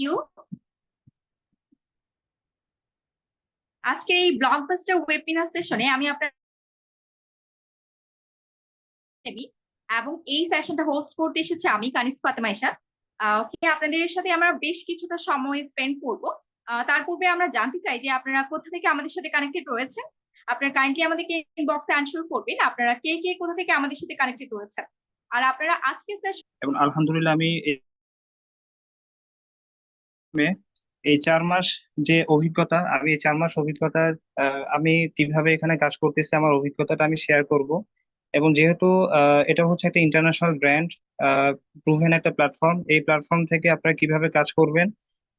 You. আজকে এই blockbuster webinar সেশনে আমি আপনার এবং এই সেশনটা হোস্ট করতে এসেছি আমি কানিজ ফাতেমা ইশাদ। ওকে, আপনাদের সাথে আমরা বেশ কিছুটা সময় স্পেন্ড করব। তার পূর্বে আমরা জানতে চাই যে আপনারা কোথা থেকে আমাদের সাথে কানেক্টেড রয়েছেন। আপনারা কাইন্ডলি আমাদেরকে ইনবক্সে আনসার করবেন আপনারা কে কে কোথা থেকে আমাদের সাথে কানেক্টেড রয়েছেন। আর আপনারা আজকে সেশন এবং আলহামদুলিল্লাহ আমি এই 4 মাস যে অভিজ্ঞতা আমি এই 4 মাস অভিজ্ঞতার আমি কিভাবে এখানে কাজ করতেছি আমার অভিজ্ঞতাটা আমি শেয়ার করব। এবং যেহেতু এটা হচ্ছে একটা ইন্টারন্যাশনাল ব্র্যান্ড, প্রুভেন একটা প্ল্যাটফর্ম, এই প্ল্যাটফর্ম থেকে আপনারা কিভাবে কাজ করবেন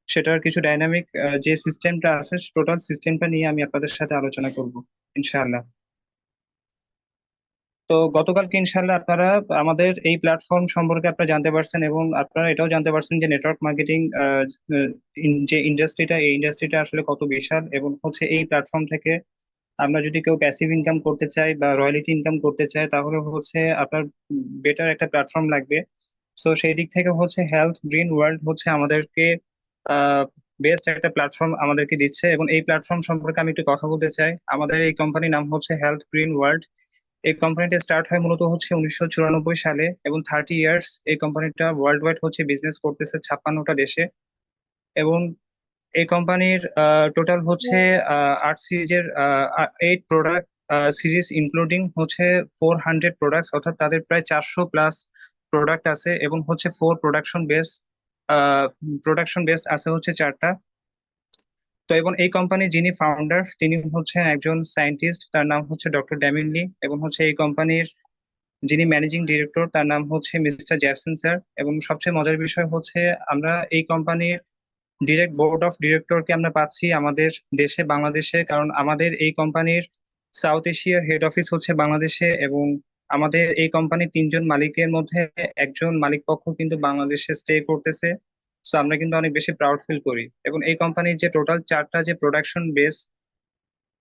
সেটার কিছু ডাইনামিক যে সিস্টেমটা আছে টোটাল সিস্টেমটা নিয়ে আমি আপনাদের সাথে আলোচনা করব ইনশাআল্লাহ। তো গতকালকে ইনশাল্লাহ আপনারা আমাদের এই প্ল্যাটফর্ম সম্পর্কে আপনারা জানতে পারছেন এবং আপনারা এটাও জানতে পারছেন যে নেটওয়ার্ক মার্কেটিং যে ইন্ডাস্ট্রিটা এই ইন্ডাস্ট্রিটা আসলে কত বিশাল, এবং হচ্ছে এই প্ল্যাটফর্ম থেকে আমরা যদি কেউ প্যাসিভ ইনকাম করতে চাই বা রয়্যালিটি ইনকাম করতে চাই তাহলে হচ্ছে আপনার বেটার একটা প্ল্যাটফর্ম লাগবে। সো সেই দিক থেকে হচ্ছে হেলথ গ্রিন ওয়ার্ল্ড হচ্ছে আমাদেরকে বেস্ট একটা প্ল্যাটফর্ম আমাদেরকে দিচ্ছে, এবং এই প্ল্যাটফর্ম সম্পর্কে আমি একটু কথা বলতে চাই। আমাদের এই কোম্পানির নাম হচ্ছে হেলথ গ্রিন ওয়ার্ল্ড। এই কোম্পানিটা স্টার্ট হয় মূলত হচ্ছে 1994 সালে, এবং 30 ইয়ার্স এই কোম্পানিটা ওয়ার্ল্ড ওয়াইড হচ্ছে বিজনেস করতেছে 56টা দেশে। এবং এই কোম্পানির টোটাল হচ্ছে 8 সিরিজের 8 প্রোডাক্ট সিরিজ ইনক্লুডিং হচ্ছে 400 প্রোডাক্টস, অর্থাৎ তাদের প্রায় 400+ প্রোডাক্ট আছে, এবং হচ্ছে প্রোডাকশন বেস আছে হচ্ছে 4টা। তো এবং এই কোম্পানির যিনি ফাউন্ডার তিনি হচ্ছেন একজন সায়েন্টিস্ট, তার নাম হচ্ছে ডক্টর ড্যামিন লি, এবং হচ্ছে এই কোম্পানির যিনি ম্যানেজিং ডিরেক্টর তার নাম হচ্ছে মিস্টার জ্যাকসন স্যার। এবং সবচেয়ে মজার বিষয় হচ্ছে আমরা এই কোম্পানির ডিরেক্ট বোর্ড অফ ডিরেক্টরকে আমরা পাচ্ছি আমাদের দেশে বাংলাদেশে, কারণ আমাদের এই কোম্পানির সাউথ এশিয়ার হেড অফিস হচ্ছে বাংলাদেশে, এবং আমাদের এই কোম্পানির 3জন মালিকের মধ্যে একজন মালিক পক্ষ কিন্তু বাংলাদেশে স্টে করতেছে। সো আমরা কিন্তু অনেক বেশি প্রাউড ফিল করি। এবং এই কোম্পানির যে টোটাল 4টা যে প্রোডাকশন বেস,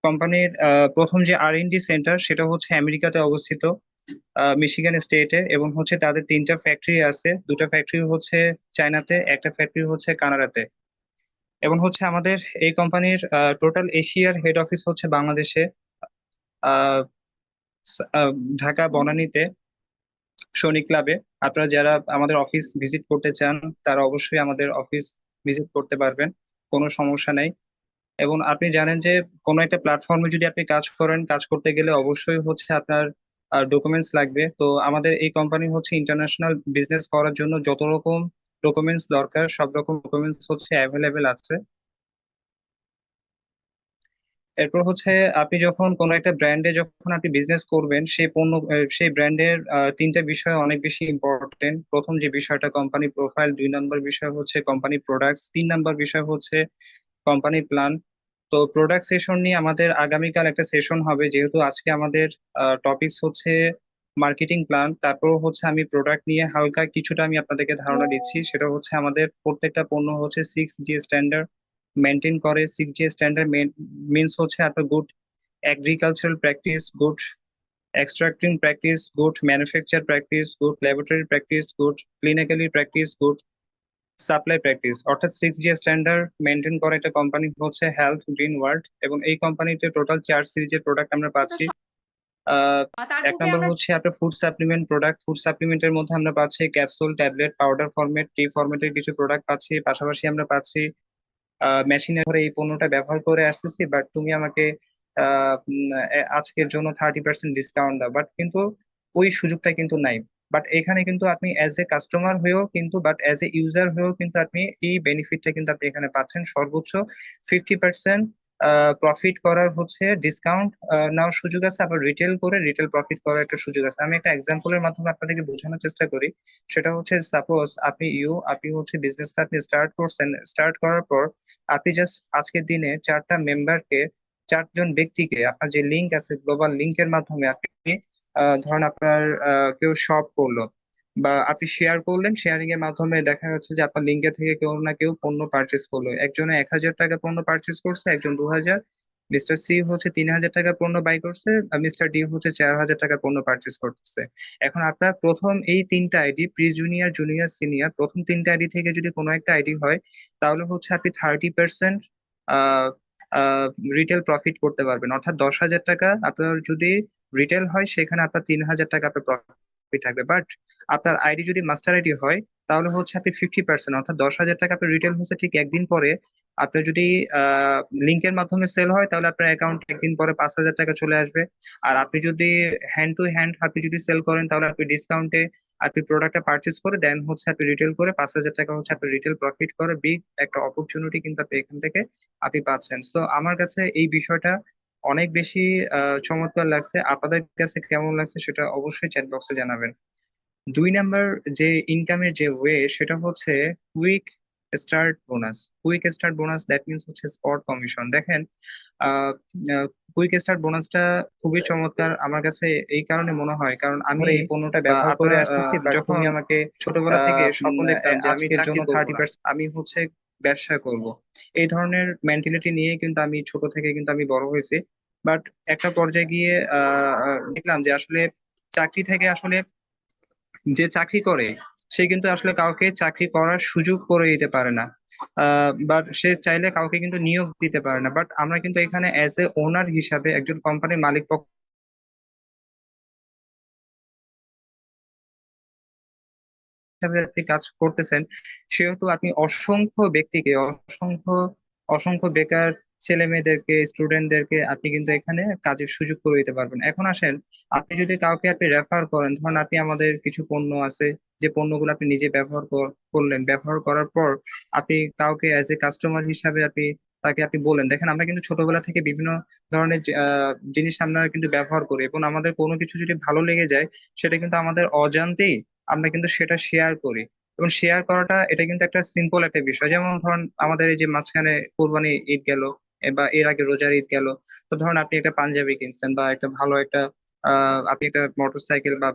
কোম্পানির প্রথম যে R&D সেন্টার সেটা হচ্ছে আমেরিকাতে অবস্থিত, মিশিগান স্টেটে, এবং হচ্ছে তাদের 3টা ফ্যাক্টরি আছে, 2টা ফ্যাক্টরি হচ্ছে চায়নাতে, একটা ফ্যাক্টরি হচ্ছে কানাডাতে। এবং হচ্ছে আমাদের এই কোম্পানির টোটাল এশিয়ার হেড অফিস হচ্ছে বাংলাদেশে, আহ, ঢাকা বনানীতে সৈনিক ক্লাবে। আপনারা যারা আমাদের অফিস ভিজিট করতে চান তারা অবশ্যই আমাদের অফিস ভিজিট করতে পারবেন, কোনো সমস্যা নেই। এবং আপনি জানেন যে কোনো একটা প্ল্যাটফর্মে যদি আপনি কাজ করেন, কাজ করতে গেলে অবশ্যই হচ্ছে আপনার ডকুমেন্টস লাগবে। তো আমাদের এই কোম্পানি হচ্ছে ইন্টারন্যাশনাল বিজনেস করার জন্য যত রকম ডকুমেন্টস দরকার সব রকম ডকুমেন্টস হচ্ছে অ্যাভেলেবেল আছে। এরপর হচ্ছে আপনি যখন কোনো একটা ব্র্যান্ডে যখন আপনি বিজনেস করবেন সেই পণ্য সেই ব্র্যান্ডের 3টা বিষয় অনেক বেশি ইম্পর্টেন্ট। প্রথম যে বিষয়টা কোম্পানি প্রোফাইল, 2 নম্বর বিষয় হচ্ছে কোম্পানি প্রোডাক্টস, 3 নম্বর বিষয় হচ্ছে কোম্পানি প্ল্যান। তো প্রোডাক্ট সেশন নিয়ে আমাদের আগামীকাল একটা সেশন হবে, যেহেতু আজকে আমাদের টপিকস হচ্ছে মার্কেটিং প্ল্যান। তারপর হচ্ছে আমি প্রোডাক্ট নিয়ে হালকা কিছুটা আমি আপনাদেরকে ধারণা দিচ্ছি। সেটা হচ্ছে আমাদের প্রত্যেকটা পণ্য হচ্ছে 6G স্ট্যান্ডার্ড মেনটেন করে। 6G স্ট্যান্ডার্ড মিনস হচ্ছে আপনার good agricultural practice, good extracting practice, good manufacture practice, good laboratory practice, good clinically practice, good supply practice, অর্থাৎ 6G স্ট্যান্ডার্ড মেনটেন করা একটা কোম্পানি হচ্ছে হেলথ গ্রিন ওয়ার্ল্ড। এবং এই কোম্পানিতে টোটাল 4 সিরিজের প্রোডাক্ট আমরা পাচ্ছি। আহ তার এক পূর্বে নম্বর আমরা হচ্ছে আপনার ফুড সাপ্লিমেন্ট প্রোডাক্ট। ফুড সাপ্লিমেন্টের মধ্যে আমরা পাচ্ছি ক্যাপসুল, ট্যাবলেট, পাউডার ফরম্যাট, টি ফরম্যাটের কিছু প্রোডাক্ট পাচ্ছি। পাশাপাশি আমরা পাচ্ছি মেশিনে ধরে এই পণ্যটা ব্যবহার করে আসতেছি, বাট তুমি আমাকে আজকের জন্য 30% ডিসকাউন্ট দাও, বাট কিন্তু ওই সুযোগটা কিন্তু নাই। বাট এখানে কিন্তু আপনি অ্যাজ এ কাস্টমার হয়েও কিন্তু বাট অ্যাজ এ ইউজার হয়েও কিন্তু আপনি এই বেনিফিটটা কিন্তু আপনি এখানে পাচ্ছেন, সর্বোচ্চ 50% প্রফিট করার হচ্ছে ডিসকাউন্ট নেওয়ার সুযোগ আছে, আবার রিটেল করে রিটেল প্রফিট করার একটা সুযোগ আছে। আমি একটা এক্সাম্পলের মাধ্যমে আপনাদেরকে বোঝানোর চেষ্টা করি। সেটা হচ্ছে সাপোজ আপনি হচ্ছে বিজনেসটা আপনি স্টার্ট করছেন, স্টার্ট করার পর আপনি জাস্ট আজকের দিনে 4টা মেম্বারকে, 4জন ব্যক্তিকে আপনার যে লিঙ্ক আছে গ্লোবাল লিঙ্কের মাধ্যমে আপনি ধরেন আপনার কেউ শপ করলো বা আপনি শেয়ার করলেন, শেয়ারিং এর মাধ্যমে দেখা যাচ্ছে যে আপনার লিঙ্কে থেকে কেউ না কেউ পণ্য পারচেস করলো। একজনে 1000 টাকা পণ্য পারচেস করছে, একজন 2000, মিস্টার সি হচ্ছে 3,000 টাকার পণ্য বাই করছে, আর মিস্টার ডি হচ্ছে 4,000 টাকার পণ্য পারচেস করতেছে। এখন আপনার প্রথম এই তিনটা ID, pre junior, junior, senior, প্রথম তিনটা আইডি থেকে যদি কোনো একটা আইডি হয়, তাহলে হচ্ছে আপনি 30% রিটেল প্রফিট করতে পারবেন। অর্থাৎ 10,000 টাকা আপনার যদি রিটেল হয়, সেখানে আপনার 3,000 টাকা আপনার প্রফিট থাকবে। বাট আপনার আইডি যদি মাস্টার আইডি হয়, তাহলে হচ্ছে আপনি 50%, অর্থাৎ 10,000 টাকা আপনার রিটেল হচ্ছে, ঠিক একদিন পরে আপনার যদি লিঙ্কের মাধ্যমে সেল হয়, তাহলে আপনার অ্যাকাউন্টে একদিন পরে 5,000 টাকা চলে আসবে। আর আপনি যদি হ্যান্ড টু হ্যান্ড আপনি যদি সেল করেন, তাহলে আপনি ডিসকাউন্টে আপনি প্রোডাক্টটা পারচেস করে দেন হচ্ছে আপনি রিটেল করে 5,000 টাকা হচ্ছে আপনি রিটেল প্রফিট করে, বিগ একটা অপরচুনিটি কিন্তু আপনি এখান থেকে আপনি পাচ্ছেন। তো আমার কাছে এই বিষয়টা অনেক বেশি চমৎকার লাগছে। আপনাদের কাছে কেমন লাগছে সেটা অবশ্যই চ্যাট বক্সে জানাবেন। 2 নাম্বার যে ইনকামের যে ওয়ে, সেটা হচ্ছে quick start bonus. Quick start bonus that means হচ্ছে স্পট কমিশন। দেখেন, কুইক স্টার্ট বোনাসটা খুবই চমৎকার আমার কাছে এই কারণে মনে হয়, কারণ আমি এই পণ্যটা ব্যবহার করে আসতেছি, বাট যখন তুমি আমাকে ছোটবেলা থেকে স্বপ্ন দেখতাম যে আমি আজকের চাকরি জন্য করবো 30%। না, আমি হচ্ছে ব্যবসা করব। এই ধরনের মেন্টালিটি নিয়ে কিন্তু আমি ছোট থেকে কিন্তু আমি বড় হয়েছি। বাট একটা পর্যায়ে গিয়ে দেখলাম যে আসলে চাকরি থেকে আসলে যে চাকরি করে, সে কিন্তু আসলে কাউকে চাকরি করার সুযোগ করে দিতে পারে না, বাট সে চাইলে কাউকে কিন্তু নিয়োগ দিতে পারে না। বাট আমরা কিন্তু এখানে অ্যাজ এ ওনার হিসাবে, একজন কোম্পানির মালিক পক্ষ হিসাবে আপনি কাজ করতেছেন, সেহেতু আপনি অসংখ্য ব্যক্তিকে, অসংখ্য অসংখ্য বেকার ছেলে মেয়েদেরকে, স্টুডেন্টদেরকে আপনি কিন্তু এখানে কাজের সুযোগ করে দিতে পারবেন। এখন আসেন, আপনি যদি কাউকে আপনি রেফার করেন, ধরুন আপনি, আমাদের কিছু পণ্য আছে, যে পণ্যগুলো আপনি নিজে ব্যবহার করলেন, ব্যবহার করার পর আপনি কাউকে অ্যাজ এ কাস্টমার হিসাবে আপনি তাকে আপনি বলেন, দেখেন আমরা কিন্তু ছোটবেলা থেকে বিভিন্ন ধরনের জিনিস আমরা কিন্তু ব্যবহার করি, এবং আমাদের কোনো কিছু যদি ভালো লেগে যায়, সেটা কিন্তু আমাদের অজান্তেই আমরা কিন্তু সেটা শেয়ার করি। এবং শেয়ার করাটা এটা কিন্তু একটা সিম্পল একটা বিষয়। যেমন ধরুন আমাদের এই যে মাঝখানে কোরবানি ঈদ গেল, বা এর আগে রোজার ঈদ গেল, তো ধরুন আপনি একটা পাঞ্জাবি কিনছেন, বা একটা ভালো একটা আপনি একটা মোটরসাইকেল বা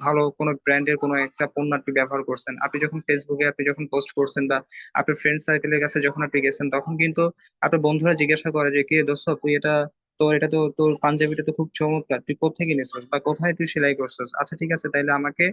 ভালো কোনো ব্র্যান্ডের কোনো একটা পণ্য আপনি ব্যবহার করছেন, আপনি যখন ফেসবুকে আপনি যখন পোস্ট করছেন, বা আপনার ফ্রেন্ড সার্কেলের কাছে যখন আপনি গেছেন, তখন কিন্তু আপনার বন্ধুরা জিজ্ঞাসা করে যে, কি রে দোস্ত, তুই এটা, তোর এটা তো, তোর পাঞ্জাবিটা তো খুব চমৎকার, তুই কোত্থেকে নিছিস বা কোথায় তুই সেলাই করছিস? আচ্ছা ঠিক আছে, তাইলে আমাকে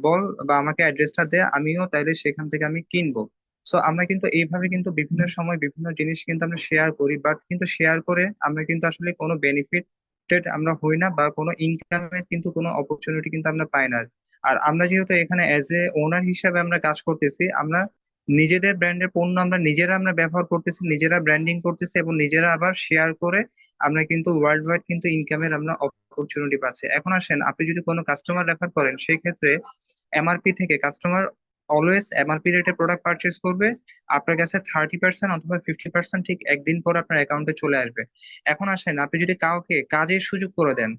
বল, বা আমাকে অ্যাড্রেসটা দে, আমিও তাইলে সেখান থেকে আমি কিনবো। সো আমরা কিন্তু এইভাবে কিন্তু বিভিন্ন সময় বিভিন্ন জিনিস কিন্তু আমরা শেয়ার করি, বাট কিন্তু শেয়ার করে আমরা কিন্তু আসলে কোনো বেনিফিটেড আমরা হই না, বা কোনো ইনকামের কিন্তু কোনো অপরচুনিটি কিন্তু আমরা পাই না। আর আমরা যেহেতু এখানে অ্যাজ এ ওনার হিসাবে আমরা কাজ করতেছি, আমরা নিজেদের ব্র্যান্ডের পণ্য আমরা নিজেরা ব্যবহার করতেছি, নিজেরা ব্র্যান্ডিং করতেছি, এবং নিজেরা আবার শেয়ার করে আমরা কিন্তু ওয়ার্ল্ড ওয়াইড কিন্তু ইনকামের আমরা অপরচুনিটি পাচ্ছে। এখন আসেন, আপনি যদি কোনো কাস্টমার রেফার করেন, সেই ক্ষেত্রে এমআরপি থেকে কাস্টমার অলওয়েজ এমআরপি রেটে প্রোডাক্ট পারচেস করবে। আপনার কাছে 30% অথবা 50% ঠিক একদিন পর আপনার অ্যাকাউন্টে চলে আসবে। এখন আসেন, আপনি যদি কাউকে কাজের সুযোগ করে দেন,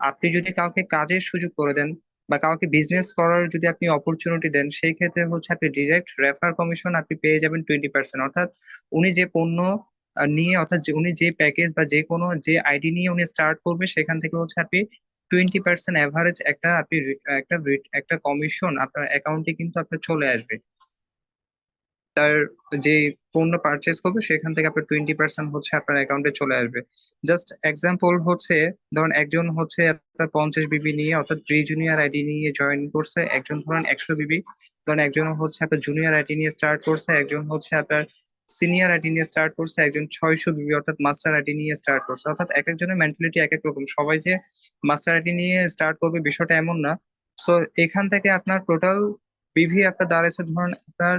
আপনি যদি কাউকে কাজের সুযোগ করে দেন, বা কাউকে বিজনেস করার যদি আপনি অপরচুনিটি দেন, সেই ক্ষেত্রে হচ্ছে আপনি ডিরেক্ট রেফার কমিশন আপনি পেয়ে যাবেন 20%। অর্থাৎ উনি যে পণ্য নিয়ে, অর্থাৎ উনি যে প্যাকেজ বা যে কোনো যে আইডি নিয়ে উনি স্টার্ট করবে, সেখান থেকে হচ্ছে আপনি 20% অ্যাভারেজ একটা আপনি একটা কমিশন আপনার অ্যাকাউন্টে কিন্তু আপনার চলে আসবে। তার যে পণ্য পারচেস করবে, সেখান থেকে আপনার 20% হচ্ছে আপনার অ্যাকাউন্টে চলে আসবে। জাস্ট এক্সাম্পল হচ্ছে, ধরুন একজন হচ্ছে আপনার 50 বিবি নিয়ে, অর্থাৎ প্রি জুনিয়র আইডি নিয়ে জয়েন করছে, একজন ধরুন 100 বিবি, ধরুন একজন হচ্ছে আপনার জুনিয়র আইডি নিয়ে স্টার্ট করছে, একজন হচ্ছে আপনার সিনিয়র আইডি নিয়ে স্টার্ট করছে, একজন 600 বিবি অর্থাৎ মাস্টার আইডি নিয়ে স্টার্ট করছে। অর্থাৎ এক একজনের মেন্টালিটি এক এক রকম, সবাই যে মাস্টার আইডি নিয়ে স্টার্ট করবে বিষয়টা এমন না। সো এখান থেকে আপনার টোটাল বিভি আপনার দাঁড়াইছে ধরুন আপনার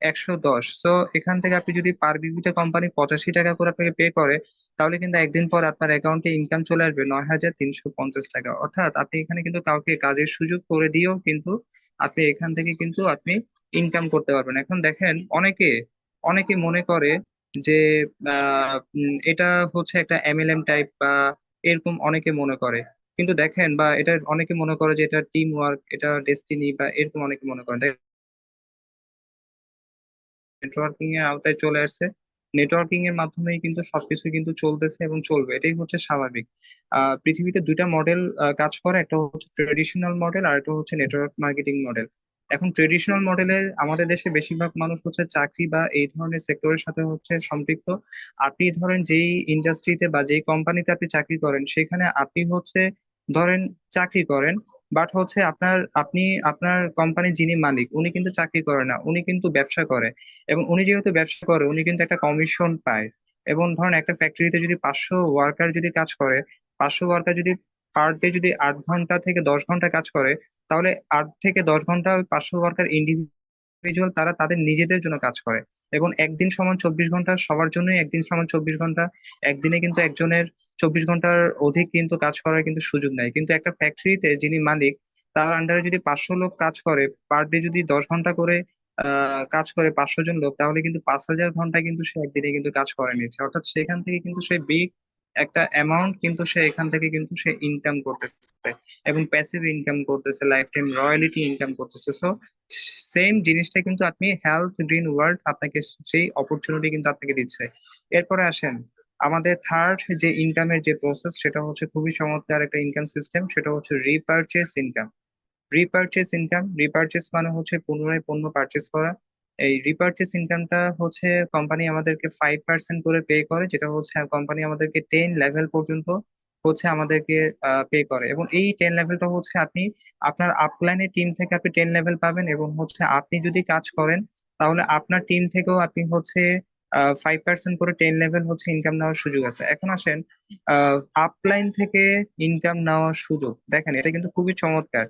110। সো এখান থেকে আপনি যদি পার বিবিতে কোম্পানি 85 টাকা করে আপনাকে পে করে, তাহলে কিন্তু একদিন পর আপনার অ্যাকাউন্টে ইনকাম চলে আসবে 9,350 টাকা। অর্থাৎ আপনি এখানে কিন্তু কাউকে কাজের সুযোগ করে দিয়েও কিন্তু আপনি এখান থেকে কিন্তু আপনি ইনকাম করতে পারবেন। এখন দেখেন, অনেকে অনেকে মনে করে যে এটা হচ্ছে একটা এমএলএম টাইপ, বা এরকম অনেকে মনে করে। কিন্তু দেখেন, বা এটা অনেকে মনে করে যে এটা টিম ওয়ার্ক, এটা ডেস্টিনি, বা এরকম অনেকে মনে করে। নেটওয়ার্কিং এর আওতায় চলে আসছে, নেটওয়ার্কিং এর মাধ্যমেই কিন্তু সবকিছু কিন্তু চলতেছে এবং চলবে, এটাই হচ্ছে স্বাভাবিক। পৃথিবীতে দুইটা মডেল কাজ করে, একটা হচ্ছে ট্রেডিশনাল মডেল, আর একটা হচ্ছে নেটওয়ার্ক মার্কেটিং মডেল। এখন ট্রেডিশনাল মডেলে আমাদের দেশে বেশিরভাগ মানুষ হচ্ছে চাকরি বা এই ধরনের সেক্টরের সাথে হচ্ছে সম্পৃক্ত। আপনি ধরেন যেই ইন্ডাস্ট্রিতে বা যেই কোম্পানিতে আপনি চাকরি করেন সেখানে আপনি হচ্ছে ধরেন চাকরি করেন, বাট হচ্ছে আপনি আপনার কোম্পানির যিনি মালিক উনি কিন্তু চাকরি করে না, উনি কিন্তু ব্যবসা করে। এবং উনি যেহেতু ব্যবসা করে উনি কিন্তু একটা কমিশন পায়। এবং ধরেন একটা ফ্যাক্টরিতে যদি 500 ওয়ার্কার যদি কাজ করে, 500 ওয়ার্কার যদি পার ডে যদি 8 ঘন্টা থেকে 10 ঘন্টা কাজ করে, তাহলে 8 থেকে 10 ঘন্টা ওই 500 ওয়ার্কার ইন্ডিভিজুয়াল তারা তাদের নিজেদের জন্য কাজ করে। এবং একদিন সমান 24 ঘন্টা, সবার জন্যই একদিন সমান 24 ঘন্টা। একদিনে কিন্তু একজনের 24 ঘন্টার অধিক কিন্তু কাজ করার কিন্তু সুযোগ নাই। কিন্তু একটা ফ্যাক্টরিতে যিনি মালিক তার আন্ডারে যদি 500 লোক কাজ করে, পার ডে যদি 10 ঘন্টা করে কাজ করে 500 জন লোক, তাহলে কিন্তু 5,000 ঘন্টা কিন্তু সে একদিনে কিন্তু কাজ করে নিচ্ছে। অর্থাৎ সেখান থেকে কিন্তু সে বিগ একটা অ্যামাউন্ট কিন্তু সে এখান থেকে কিন্তু সে ইনকাম করতেছে এবং প্যাসিভ ইনকাম করতেছে, লাইফ টাইম রয়্যালিটি ইনকাম করতেছে। সো সেম জিনিসটা কিন্তু আপনি হেলথ গ্রিন ওয়ার্ল্ড আপনাকে সেই অপরচুনিটি কিন্তু আপনাকে দিচ্ছে। এরপরে আসেন আমাদের থার্ড যে ইনকামের যে প্রসেস, সেটা হচ্ছে খুবই চমৎকার একটা ইনকাম সিস্টেম, সেটা হচ্ছে রিপারচেস ইনকাম। রিপারচেস মানে হচ্ছে পুনরায় পণ্য পারচেস করা। এই রিপারচেস ইনকামটা হচ্ছে কোম্পানি আমাদেরকে 5% করে পে করে, যেটা হচ্ছে কোম্পানি আমাদেরকে 10 লেভেল পর্যন্ত হচ্ছে আমাদেরকে পে করে। এবং এই 10 লেভেলটা হচ্ছে আপনি আপনার আপলাইনে টিম থেকে আপনি 10 লেভেল পাবেন, এবং হচ্ছে আপনি যদি কাজ করেন তাহলে আপনার টিম থেকেও আপনি হচ্ছে 5% করে 10 লেভেল হচ্ছে ইনকাম নেওয়ার সুযোগ আছে। এখন আসেন আপলাইন থেকে ইনকাম নেওয়ার সুযোগ, দেখেন এটা কিন্তু খুবই চমৎকার।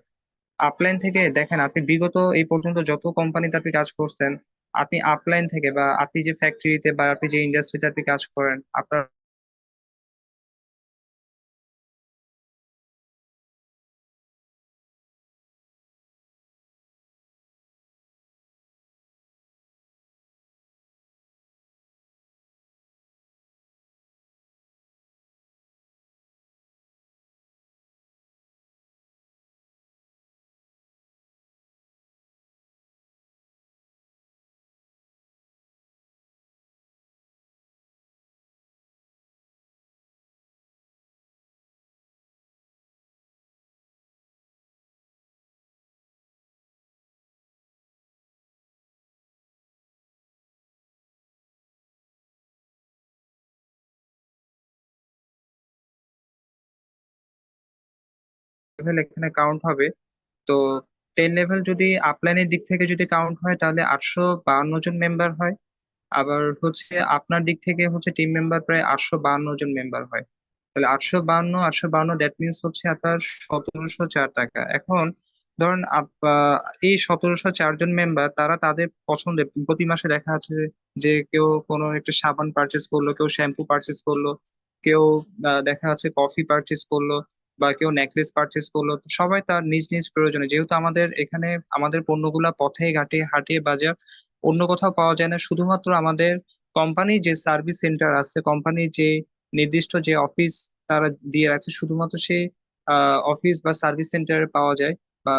আপলাইন থেকে দেখেন আপনি বিগত এই পর্যন্ত যত কোম্পানিতে আপনি কাজ করছেন, আপনি আপলাইন থেকে বা আপনি যে ফ্যাক্টরিতে বা আপনি যে ইন্ডাস্ট্রিতে আপনি কাজ করেন আপনার লেভেল এখানে কাউন্ট হবে। তো 10 লেভেল যদি আপলাইনের দিক থেকে যদি কাউন্ট হয় তাহলে 852 জন মেম্বার হয়। আবার হচ্ছে আপনার দিক থেকে হচ্ছে টিম মেম্বার প্রায় 852 জন মেম্বার হয়। তাহলে 852 দ্যাট মিনস হচ্ছে আপনার 1,704 টাকা। এখন ধরুন এই 1,704 জন মেম্বার তারা তাদের পছন্দের প্রতি মাসে দেখা যাচ্ছে যে কেউ কোনো একটা সাবান পারচেস করলো, কেউ শ্যাম্পু পারচেস করলো, কেউ দেখা যাচ্ছে কফি পারচেস করলো, বা কেউ নেকলেস পারচেস করলো। তো সবাই তার নিজ নিজ প্রয়োজনে, যেহেতু আমাদের এখানে আমাদের পণ্যগুলা পথে ঘাটে হাটে বাজার অন্য কোথাও পাওয়া যায় না, শুধুমাত্র আমাদের কোম্পানি যে সার্ভিস সেন্টার আছে, কোম্পানির যে নির্দিষ্ট যে অফিস তারা দিয়ে রাখছে, শুধুমাত্র সেই অফিস বা সার্ভিস সেন্টারে পাওয়া যায়। বা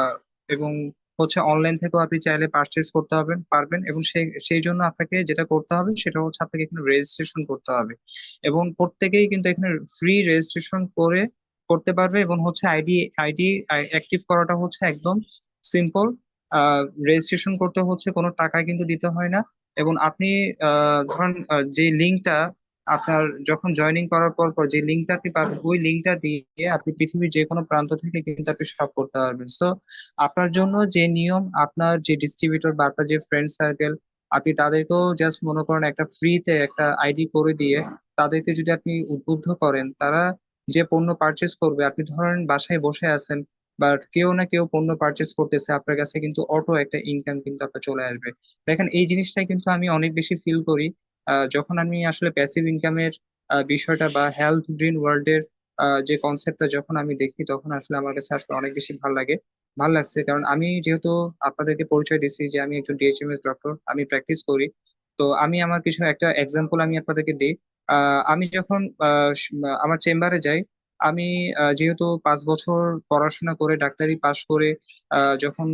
এবং হচ্ছে অনলাইন থেকেও আপনি চাইলে পারচেস করতে পারবেন। এবং সেই জন্য আপনাকে যেটা করতে হবে সেটা হচ্ছে আপনাকে এখানে রেজিস্ট্রেশন করতে হবে। এবং প্রত্যেকেই কিন্তু এখানে ফ্রি রেজিস্ট্রেশন করতে পারবে। এবং হচ্ছে আইডি আইডি অ্যাক্টিভ করাটা হচ্ছে একদম সিম্পল। রেজিস্ট্রেশন করতে হচ্ছে কোনো টাকা কিন্তু দিতে হয় না। এবং আপনি ধরুন যে লিঙ্কটা আপনার যখন জয়েনিং করার পর যে লিঙ্কটা আপনি পাবেন, ওই লিঙ্কটা দিয়ে আপনি পৃথিবীর যে কোনো প্রান্ত থেকে কিন্তু আপনি শপ করতে পারবেন। সো আপনার জন্য যে নিয়ম, আপনার যে ডিস্ট্রিবিউটর বা আপনার যে ফ্রেন্ড সার্কেল, আপনি তাদেরকেও জাস্ট মনে করেন একটা ফ্রিতে একটা আইডি করে দিয়ে তাদেরকে যদি আপনি উদ্বুদ্ধ করেন, তারা যে পণ্য পারচেস করবে, আপনি ধরেন বাসায় বসে আছেন বাট কেউ না কেউ পণ্য পারচেস করতেছে, আপনার কাছে কিন্তু অটো একটা ইনকাম কিন্তু আপনার চলে আসবে। দেখেন এই জিনিসটাই কিন্তু আমি অনেক বেশি ফিল করি যখন আমি আসলে প্যাসিভ ইনকামের বিষয়টা বা হেলথ গ্রিন ওয়ার্ল্ড এর যে কনসেপ্টটা যখন আমি দেখি, তখন আসলে আমার কাছে আসলে অনেক বেশি ভালো লাগছে। কারণ আমি যেহেতু আপনাদেরকে পরিচয় দিচ্ছি যে আমি একজন ডিএইচএমএস ডক্টর, আমি প্র্যাকটিস করি। তো আমি আমার কিছু একটা এক্সাম্পল আমি আপনাদেরকে দিই। আমি যখন আমার চেম্বারে যাই, আমি যেহেতু 5 বছর পড়াশোনা করে ডাক্তারি পাশ করে যখন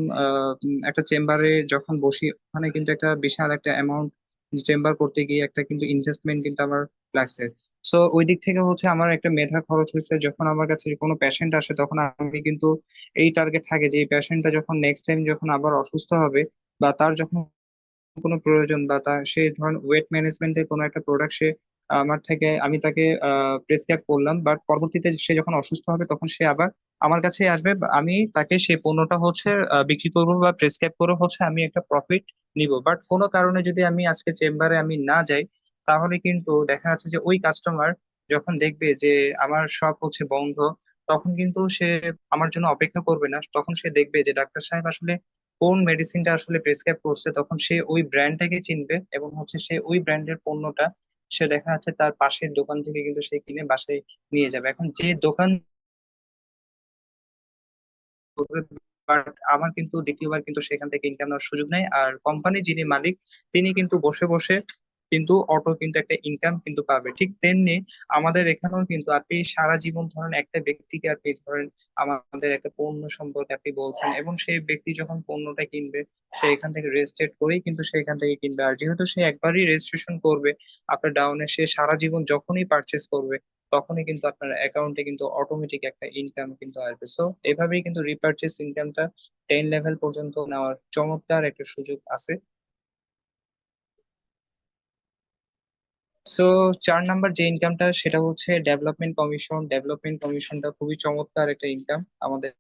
একটা চেম্বারে যখন বসি, ওখানে কিন্তু একটা বিশাল একটা অ্যামাউন্ট চেম্বার করতে গিয়ে একটা কিন্তু ইনভেস্টমেন্ট কিন্তু আমার লাগছে। সো ওই দিক থেকে হচ্ছে আমার একটা মেধা খরচ হয়েছে। যখন আমার কাছে কোনো পেশেন্ট আসে তখন আমি কিন্তু এই টার্গেট থাকে যে এই পেশেন্টটা যখন নেক্সট টাইম যখন আবার অসুস্থ হবে বা তার যখন কোনো প্রয়োজন বা তার সে ধরেন ওয়েট ম্যানেজমেন্টের কোনো একটা প্রোডাক্ট সে আমার থেকে আমি তাকে প্রেসক্রাইব করলাম, বাট পরবর্তীতে সে যখন অসুস্থ হবে তখন সে আবার আমার কাছে আসবে বা আমি তাকে সেই পণ্যটা হচ্ছে বিক্রি করবো বা প্রেসক্রাইব করে হচ্ছে আমি একটা প্রফিট নিব। বাট কোনো কারণে যদি আমি আজকে চেম্বারে আমি না যাই, তাহলে কিন্তু দেখা যাচ্ছে যে ওই কাস্টমার যখন দেখবে যে আমার শপ হচ্ছে বন্ধ, তখন কিন্তু সে আমার জন্য অপেক্ষা করবে না। তখন সে দেখবে যে ডাক্তার সাহেব আসলে কোন মেডিসিনটা আসলে প্রেসক্রাইব করছে, তখন সে ওই ব্র্যান্ডটাকে চিনবে এবং হচ্ছে সে ওই ব্র্যান্ডের পণ্যটা সে দেখা যাচ্ছে তার পাশের দোকান থেকে কিন্তু সে কিনে বাসায় নিয়ে যাবে। এখন যে দোকান করবে, বাট আমার কিন্তু দ্বিতীয়বার কিন্তু সেখান থেকে ইনকাম নেওয়ার সুযোগ নেই। আর কোম্পানি যিনি মালিক তিনি কিন্তু বসে বসে কিন্তু অটো কিন্তু একটা ইনকাম কিন্তু পাবে। ঠিক তেমনি আমাদের এখানেও কিন্তু আপনি সারা জীবন ধরেন একটা ব্যক্তিকে আপনি ধরেন আমাদের একটা পণ্য সম্পর্কে আপনি বলছেন এবং সেই ব্যক্তি যখন পণ্যটা কিনবে সে এখান থেকে রেজিস্ট্রেট করেই কিন্তু সে এখান থেকে কিনবে। আর যেহেতু সে একবারই রেজিস্ট্রেশন করবে আপনার ডাউনে, সে সারা জীবন যখনই পারচেস করবে তখনই কিন্তু আপনার অ্যাকাউন্টে কিন্তু অটোমেটিক একটা ইনকাম কিন্তু আসবে। সো এভাবেই কিন্তু রিপারচেস ইনকামটা 10 লেভেল পর্যন্ত নেওয়ার চমৎকার একটা সুযোগ আছে। সো 4 নাম্বার যে ইনকামটা সেটা হচ্ছে ডেভেলপমেন্ট কমিশন। ডেভেলপমেন্ট কমিশনটা খুবই চমৎকার একটা ইনকাম আমাদের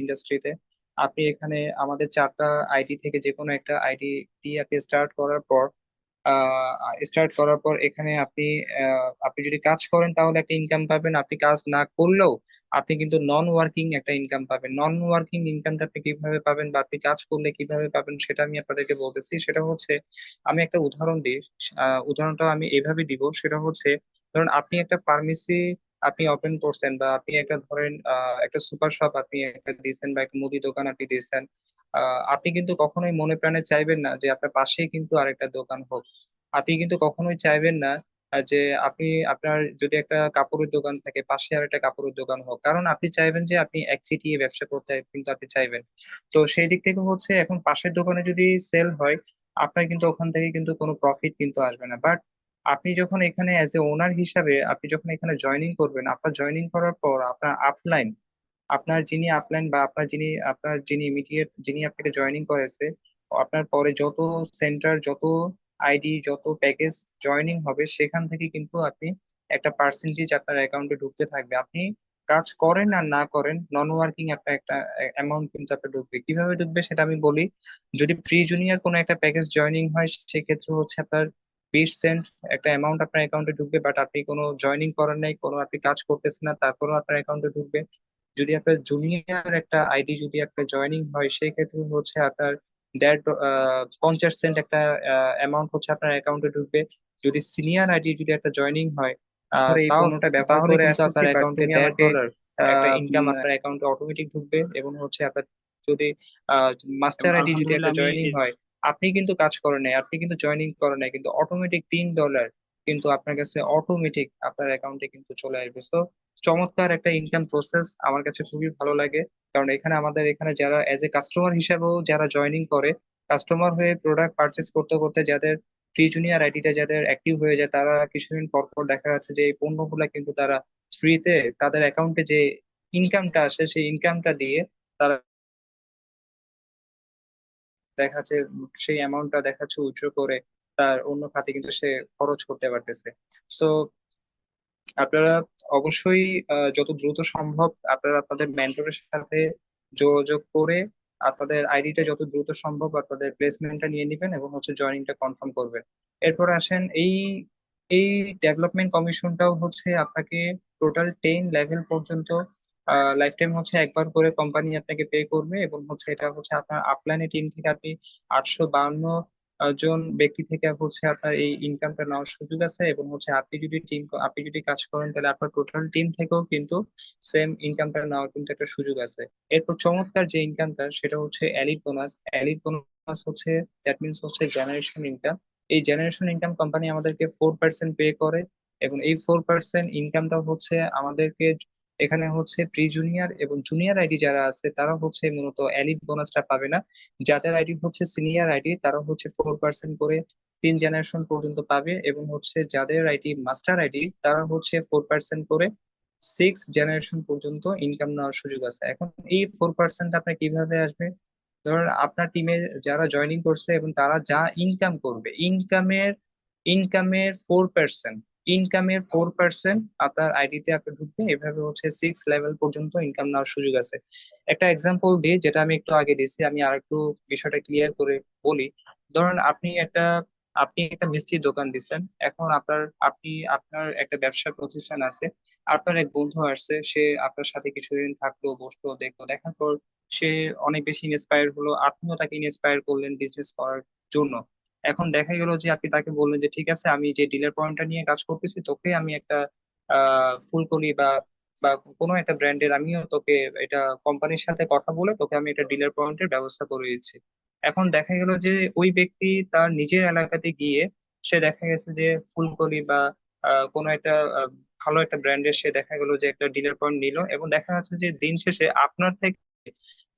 ইন্ডাস্ট্রিতে। আপনি এখানে আমাদের 4টা আইডি থেকে যে কোনো একটা আইডি দিয়ে আপনি স্টার্ট করার পর এখানে আপনি যদি কাজ করেন তাহলে একটা ইনকাম পাবেন, আপনি কাজ না করলেও আপনি কিন্তু নন ওয়ার্কিং একটা ইনকাম পাবেন। নন ওয়ার্কিং ইনকামটা আপনি কিভাবে পাবেন বা আপনি কাজ করলে কিভাবে পাবেন সেটা আমি আপনাদেরকে বলতেছি। সেটা হচ্ছে আমি একটা উদাহরণ দিই। উদাহরণটা আমি এভাবে দিব, সেটা হচ্ছে ধরুন আপনি একটা ফার্মেসি আপনি ওপেন করছেন বা আপনি একটা ধরেন একটা সুপার শপ আপনি একটা দিয়েছেন বা একটা মুদি দোকান আপনি দিয়েছেন। আপনি কিন্তু কখনোই মনে প্রাণে চাইবেন না যে আপনার পাশেই কিন্তু আরেকটা দোকান হোক। আপনি কিন্তু কখনোই চাইবেন না যে আপনি আপনার যদি একটা কাপড়ের দোকান থাকে পাশে আর একটা কাপড়ের দোকান হোক, কারণ আপনি চাইবেন যে আপনি এক চিটিয়ে ব্যবসা করতে কিন্তু আপনি চাইবেন। তো সেই দিক থেকে হচ্ছে এখন পাশের দোকানে যদি সেল হয় আপনার কিন্তু ওখান থেকে কিন্তু কোনো প্রফিট কিন্তু আসবে না। বাট আপনি যখন এখানে অ্যাজ এ ওনার হিসাবে আপনি যখন এখানে জয়েনিং করবেন, আপনার জয়েনিং করার পর আপনার আপলাইন, আপনার যিনি বা আপনার যিনি ইমিডিয়েট যিনি আপনাকে জয়েনিং করেছে, আপনার পরে যত সেন্টার, যত আইডি, যত প্যাকেজ জয়েনিং হবে সেখান থেকে কিন্তু আপনি একটা পার্সেন্টেজ আপনার অ্যাকাউন্টে ঢুকতে থাকবে। আপনি কাজ করেন আর না করেন নন ওয়ার্কিং আপনার একটা অ্যামাউন্ট কিন্তু আপনার ঢুকবে। কিভাবে ঢুকবে সেটা আমি বলি। যদি প্রি জুনিয়র কোনো একটা প্যাকেজ জয়েনিং হয় সেক্ষেত্রে হচ্ছে আপনার 20 সেন্ট একটা অ্যামাউন্ট আপনার অ্যাকাউন্টে ঢুকবে, বাট আপনি কোনো জয়েনিং করেন নাই, কোনো আপনি কাজ করতেছেন না, তারপরেও আপনার অ্যাকাউন্টে ঢুকবে। যদি আপনার জুনিয়র একটা আইডি যদি একটা জয়েনিং হয় সেই ক্ষেত্রে হচ্ছে আপনার 50 সেন্ট একটা অ্যামাউন্ট হচ্ছে আপনার অ্যাকাউন্টে ঢুকবে। যদি সিনিয়র আইডি যদি একটা জয়েনিং হয় ধর এই তাও পণ্যটা ব্যবহার তাহলে করে কিন্তু আসতেছি, আপনার বাট অ্যাকাউন্টে তুমি দেড় আমাকে ডলার একটা ইনকাম আপনার অ্যাকাউন্টে অটোমেটিক ঢুকবে। এবং হচ্ছে আপনার যদি এবং মাস্টার আইডি যদি আলহামদুলিল্লাহ একটা আমি জয়েনিং হয়, আপনি কিন্তু কাজ করেন নাই, আপনি কিন্তু জয়েনিং করেন নাই, কিন্তু অটোমেটিক $3 কিন্তু আপনার কাছে অটোমেটিক আপনার অ্যাকাউন্টে কিন্তু চলে আসবে। তো চমৎকার একটা ইনকাম প্রসেস আমার কাছে খুবই ভালো লাগে। কারণ এখানে আমাদের এখানে যারা এজ এ কাস্টমার হিসেবেও যারা জয়েনিং করে, কাস্টমার হয়ে প্রোডাক্ট পারচেস করতে করতে যাদের ফ্রি জুনিয়র আইডিটা যাদের অ্যাক্টিভ হয়ে যায়, তারা কিছুদিন পর পর দেখা যাচ্ছে যে এই পণ্যগুলা কিন্তু তারা ফ্রিতে তাদের অ্যাকাউন্টে যে ইনকামটা আসে সেই ইনকামটা দিয়ে তারা দেখা যাচ্ছে সেই অ্যামাউন্টটা দেখা যাচ্ছে উইথড্র করে তার অন্য খাতে কিন্তু সে খরচ করতে পারতেছে। সো আপনারা অবশ্যই যত দ্রুত সম্ভব আপনারা আপনাদের মেন্টরের সাথে যোগাযোগ করে আপনাদের আইডিটা যত দ্রুত সম্ভব আপনাদের প্লেসমেন্টটা নিয়ে নেবেন এবং হচ্ছে জয়েনিংটা কনফার্ম করবেন। এরপর আসেন এই এই ডেভেলপমেন্ট কমিশনটাও হচ্ছে আপনাকে টোটাল 10 লেভেল পর্যন্ত লাইফ টাইম হচ্ছে একবার করে কোম্পানি আপনাকে পে করবে। এবং হচ্ছে এটা হচ্ছে আপনার আপলাইনের টিম থেকে আপনি 852 জন ব্যক্তি থেকে হচ্ছে আপনার এই ইনকামটা নেওয়ার সুযোগ আছে। এবং হচ্ছে আপনি যদি কাজ করেন তাহলে আপনার টোটাল টিম থেকেও কিন্তু সেম ইনকামটা নেওয়ার কিন্তু একটা সুযোগ আছে। এরপর চমৎকার যে ইনকামটা সেটা হচ্ছে এলিট বোনাস। এলিট বোনাস হচ্ছে দ্যাট মিনস হচ্ছে জেনারেশন ইনকাম। এই জেনারেশন ইনকাম কোম্পানি আমাদেরকে 4% পে করে। এবং এই 4% ইনকামটা হচ্ছে আমাদেরকে এখানে হচ্ছে প্রি জুনিয়র এবং জুনিয়র আইডি যারা আছে তারা হচ্ছে মূলত এলিট বোনাসটা পাবে না। যাদের আইডি হচ্ছে সিনিয়র আইডি তারা হচ্ছে 4% করে জেনারেশন পর্যন্ত পাবে, এবং হচ্ছে যাদের আইডি মাস্টার আইডি তারা হচ্ছে 4% করে 6 জেনারেশন পর্যন্ত ইনকাম নেওয়ার সুযোগ আছে। এখন এই 4% আপনার কিভাবে আসবে? ধরুন আপনার টিমে যারা জয়েনিং করছে এবং তারা যা ইনকাম করবে, ইনকামের 4% আপনার আইডিতে আপনার ঢুকবে। এভাবে হচ্ছে 6 লেভেল পর্যন্ত ইনকাম নেওয়ার সুযোগ আছে। একটা এক্সাম্পল দিই, যেটা আমি একটু আগে দিয়েছি, আমি আর একটু বিষয়টা ক্লিয়ার করে বলি। ধরুন আপনি একটা মিষ্টির দোকান দিচ্ছেন। এখন আপনার একটা ব্যবসা প্রতিষ্ঠান আছে। আপনার এক বন্ধু আসছে, সে আপনার সাথে কিছুদিন থাকলো, বসলো, দেখলো, দেখার পর সে অনেক বেশি ইন্সপায়ার হলো, আপনিও তাকে ইন্সপায়ার করলেন বিজনেস করার জন্য। এখন দেখা গেল যে আপনি তাকে বললেন যে ঠিক আছে, আমি যে ডিলার পয়েন্টটা নিয়ে কাজ করতেছি, তোকে আমি একটা ফুলকলি বা বা কোনো একটা ব্র্যান্ডের, আমিও তোকে এটা কোম্পানির সাথে কথা বলে তোকে আমি একটা ডিলার পয়েন্টের ব্যবস্থা করে দিচ্ছি। এখন দেখা গেল যে ওই ব্যক্তি তার নিজের এলাকাতে গিয়ে সে দেখা গেছে যে ফুলকলি বা কোনো একটা ভালো একটা ব্র্যান্ডের, সে দেখা গেল যে একটা ডিলার পয়েন্ট নিল, এবং দেখা যাচ্ছে যে দিন শেষে আপনার থেকে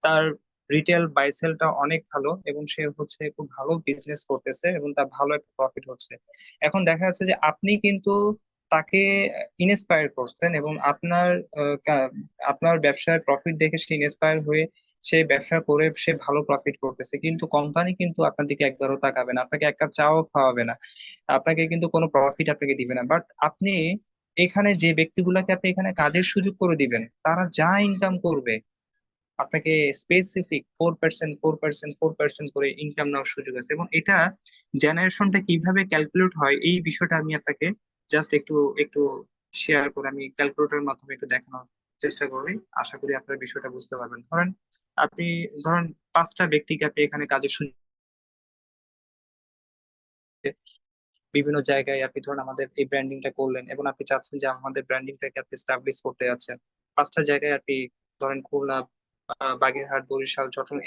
তার রিটেল বাই সেলটা অনেক ভালো, এবং সে হচ্ছে খুব ভালো বিজনেস করতেছে এবং তার ভালো একটা প্রফিট হচ্ছে। এখন দেখা যাচ্ছে যে আপনি কিন্তু তাকে ইন্সপায়ার করছেন, এবং আপনার ব্যবসায় প্রফিট দেখে সে ইন্সপায়ার হয়ে সে ব্যবসা করে সে ভালো প্রফিট করতেছে, কিন্তু কোম্পানি কিন্তু আপনার দিকে একবারও তাকাবে না, আপনাকে এক কাপ চাও খাওয়াবে না, আপনাকে কিন্তু কোনো প্রফিট আপনাকে দিবে না। বাট আপনি এখানে যে ব্যক্তিগুলাকে আপনি এখানে কাজের সুযোগ করে দিবেন, তারা যা ইনকাম করবে আপনাকে স্পেসিফিক 4% করে ইনকাম নেওয়ার সুযোগ আছে। এবং এটা জেনারেশনটা কিভাবে ক্যালকুলেট হয় এই বিষয়টা আমি আপনাকে জাস্ট একটু একটু শেয়ার করে, আমি ক্যালকুলেটরের মাধ্যমে একটু দেখানোর চেষ্টা করি। আশা করি আপনার বিষয়টা বুঝতে পারবেন। আপনি ধরেন 5টা ব্যক্তিকে আপনি এখানে কাজের সুযোগ, বিভিন্ন জায়গায় আপনি ধরুন আমাদের এই ব্র্যান্ডিংটা করলেন, এবং আপনি চাচ্ছেন যে আমাদের ব্র্যান্ডিংটাকে আপনি স্টাবলিশ করতে যাচ্ছেন। 5টা জায়গায় আপনি ধরেন খুলনা, বাগেরহাট, বরিশাল, চট্টগ্রাম,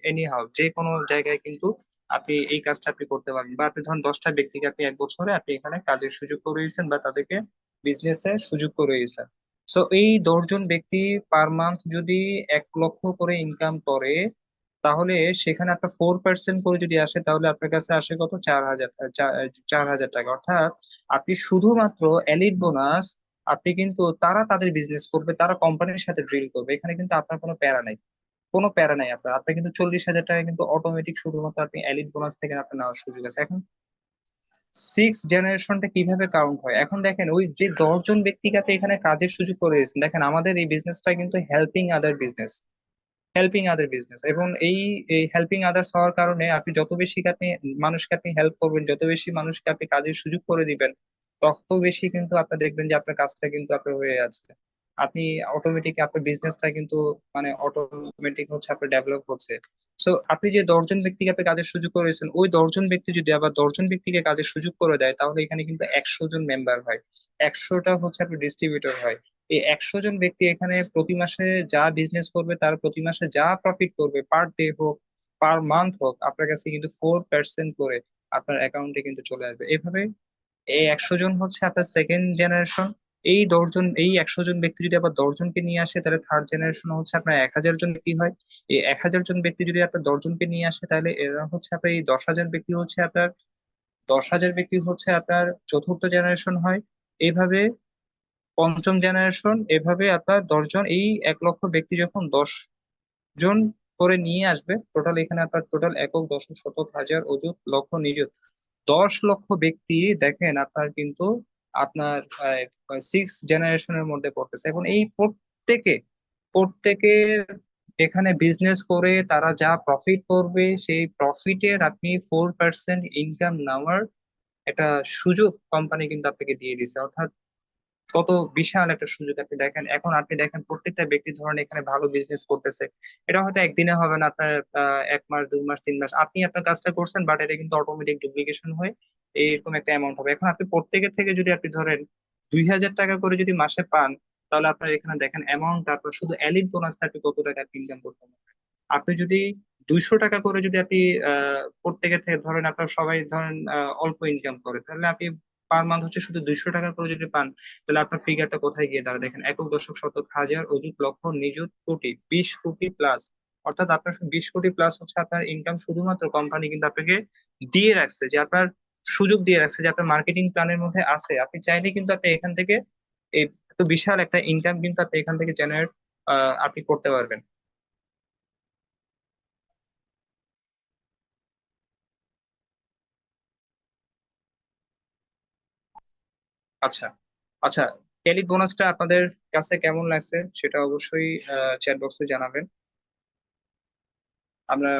এনি হাউ যে কোনো জায়গায় কিন্তু আপনি এই কাজটা আপনি করতে পারবেন। বা আপনি ধরুন 10টা ব্যক্তিকে আপনি 1 বছরে আপনি এখানে কাজের সুযোগ করে দিয়েছেন বা তাদেরকে বিজনেসের সুযোগ করে দিয়েছেন। সো এই 10জন ব্যক্তি পার মান্থ যদি 1 লক্ষ করে ইনকাম করে, তাহলে সেখানে আপনার 4% করে যদি আসে, তাহলে আপনার কাছে আসে কত? 4,000, 4,000 টাকা। অর্থাৎ আপনি শুধুমাত্র এলিট বোনাস, আপনি কিন্তু তারা তাদের বিজনেস করবে, তারা কোম্পানির সাথে ড্রিল করবে, এখানে কিন্তু আপনার কোনো প্যারা নাই, কোনো প্যারা নাই। আপনার কিন্তু 40,000 টাকা কিন্তু অটোমেটিক শুধুমাত্র আপনি এলিট বোনাস থেকে আপনার নেওয়ার সুযোগ আছে। এখন 6 জেনারেশনটা কিভাবে কাউন্ট হয়? এখন দেখেন, ওই যে 10জন ব্যক্তিকে আপনি এখানে কাজের সুযোগ করে দিয়েছেন, দেখেন আমাদের এই বিজনেসটা কিন্তু হেল্পিং আদার বিজনেস, এবং এই হেল্পিং আদার্স হওয়ার কারণে আপনি যত বেশি মানুষকে আপনি হেল্প করবেন, যত বেশি মানুষকে আপনি কাজের সুযোগ করে দিবেন, তত বেশি কিন্তু আপনি দেখবেন যে আপনার কাজটা কিন্তু আপনার হয়ে যাচ্ছে। আপনি অটোমেটিক আপনার বিজনেসটা কিন্তু মানে অটোমেটিক হচ্ছে আপনার ডেভেলপ হচ্ছে। সো আপনি যে 10জন ব্যক্তিকে আপনি কাজের সুযোগ করেছেন, ওই 10জন ব্যক্তি যদি আবার 10জন ব্যক্তিকে কাজের সুযোগ করে দেয়, তাহলে এখানে কিন্তু 100 জন মেম্বার হয়, 100টা হচ্ছে আপনার ডিস্ট্রিবিউটর হয়। এই 100 জন ব্যক্তি এখানে প্রতি মাসে যা বিজনেস করবে, তার প্রতি মাসে যা প্রফিট করবে, পার ডে হোক, পার মান্থ হোক, আপনার কাছে কিন্তু 4% করে আপনার অ্যাকাউন্টে কিন্তু চলে আসবে। এভাবে এই 100 জন হচ্ছে আপনার সেকেন্ড জেনারেশন। এই 100 জন ব্যক্তি যদি আবার 10জনকে নিয়ে আসে, তাহলে থার্ড জেনারেশন হচ্ছে আপনার 1,000 জন ব্যক্তি হয়। এই 1,000 জন ব্যক্তি যদি আপনার 10জনকে নিয়ে আসে, তাহলে এরা হচ্ছে আপনার এই 10,000 ব্যক্তি হচ্ছে আপনার চতুর্থ জেনারেশন হয়। এইভাবে পঞ্চম জেনারেশন, এভাবে আপনার 10জন, এই 1 লক্ষ ব্যক্তি যখন 10জন করে নিয়ে আসবে, টোটাল এখানে আপনার টোটাল একক, দশক, শতক, হাজার, অযুত, লক্ষ, নিযুত, 10 লক্ষ ব্যক্তি দেখেন আপনার কিন্তু আপনার 6 জেনারেশনের মধ্যে পড়তেছে। এখন এই প্রত্যেকে প্রত্যেকে এখানে বিজনেস করে তারা যা প্রফিট করবে, সেই প্রফিটের আপনি 4% ইনকাম নেওয়ার একটা সুযোগ কোম্পানি কিন্তু আপনাকে দিয়ে দিছে। অর্থাৎ কত বিশাল একটা সুযোগ। আপনি দেখেন প্রত্যেকটা ব্যক্তি ধরেন এখানে ভালো বিজনেস করতেছে, এটা হয়তো একদিনে হবে না, আপনার 1 মাস, 2 মাস, 3 মাস আপনি আপনার কাজটা করছেন, বাট এটা কিন্তু অটোমেটিক ডুপ্লিকেশন হয়ে এরকম একটা অ্যামাউন্ট হবে। এখন আপনি প্রত্যেকের থেকে যদি আপনি ধরেন 2,000 টাকা করে যদি মাসে পান, তাহলে আপনার এখানে দেখেন অ্যামাউন্ট, আপনার শুধু এলিট বোনাস আপনি কত টাকা ইনকাম করতে পারবেন। আপনি যদি 200 টাকা করে যদি আপনি প্রত্যেকের থেকে ধরেন, আপনার সবাই ধরেন অল্প ইনকাম করে, তাহলে আপনি পার মান্থ হচ্ছে শুধু 200 টাকা করে যদি পান, তাহলে আপনার ফিগারটা কোথায় গিয়ে দাঁড়ায়? দেখেন, একক, দশক, শতক, হাজার, অযুত, লক্ষ, নিযুত, কোটি, 20 কোটি প্লাস। অর্থাৎ আপনার 20 কোটি প্লাস হচ্ছে আপনার ইনকাম, শুধুমাত্র কোম্পানি কিন্তু আপনাকে দিয়ে রাখছে যে আপনার সুযোগ দিয়ে রাখছে যে আপনার মার্কেটিং প্ল্যানের মধ্যে আছে, আপনি চাইলে কিন্তু আপনি এখান থেকে এই এত বিশাল একটা ইনকাম কিন্তু আপনি এখান থেকে জেনারেট আপনি করতে পারবেন। আচ্ছা, আচ্ছা, টেলি বোনাসটা আপনাদের কাছে কেমন লাগছে সেটা অবশ্যই চ্যাট বক্সে জানাবেন। আমরা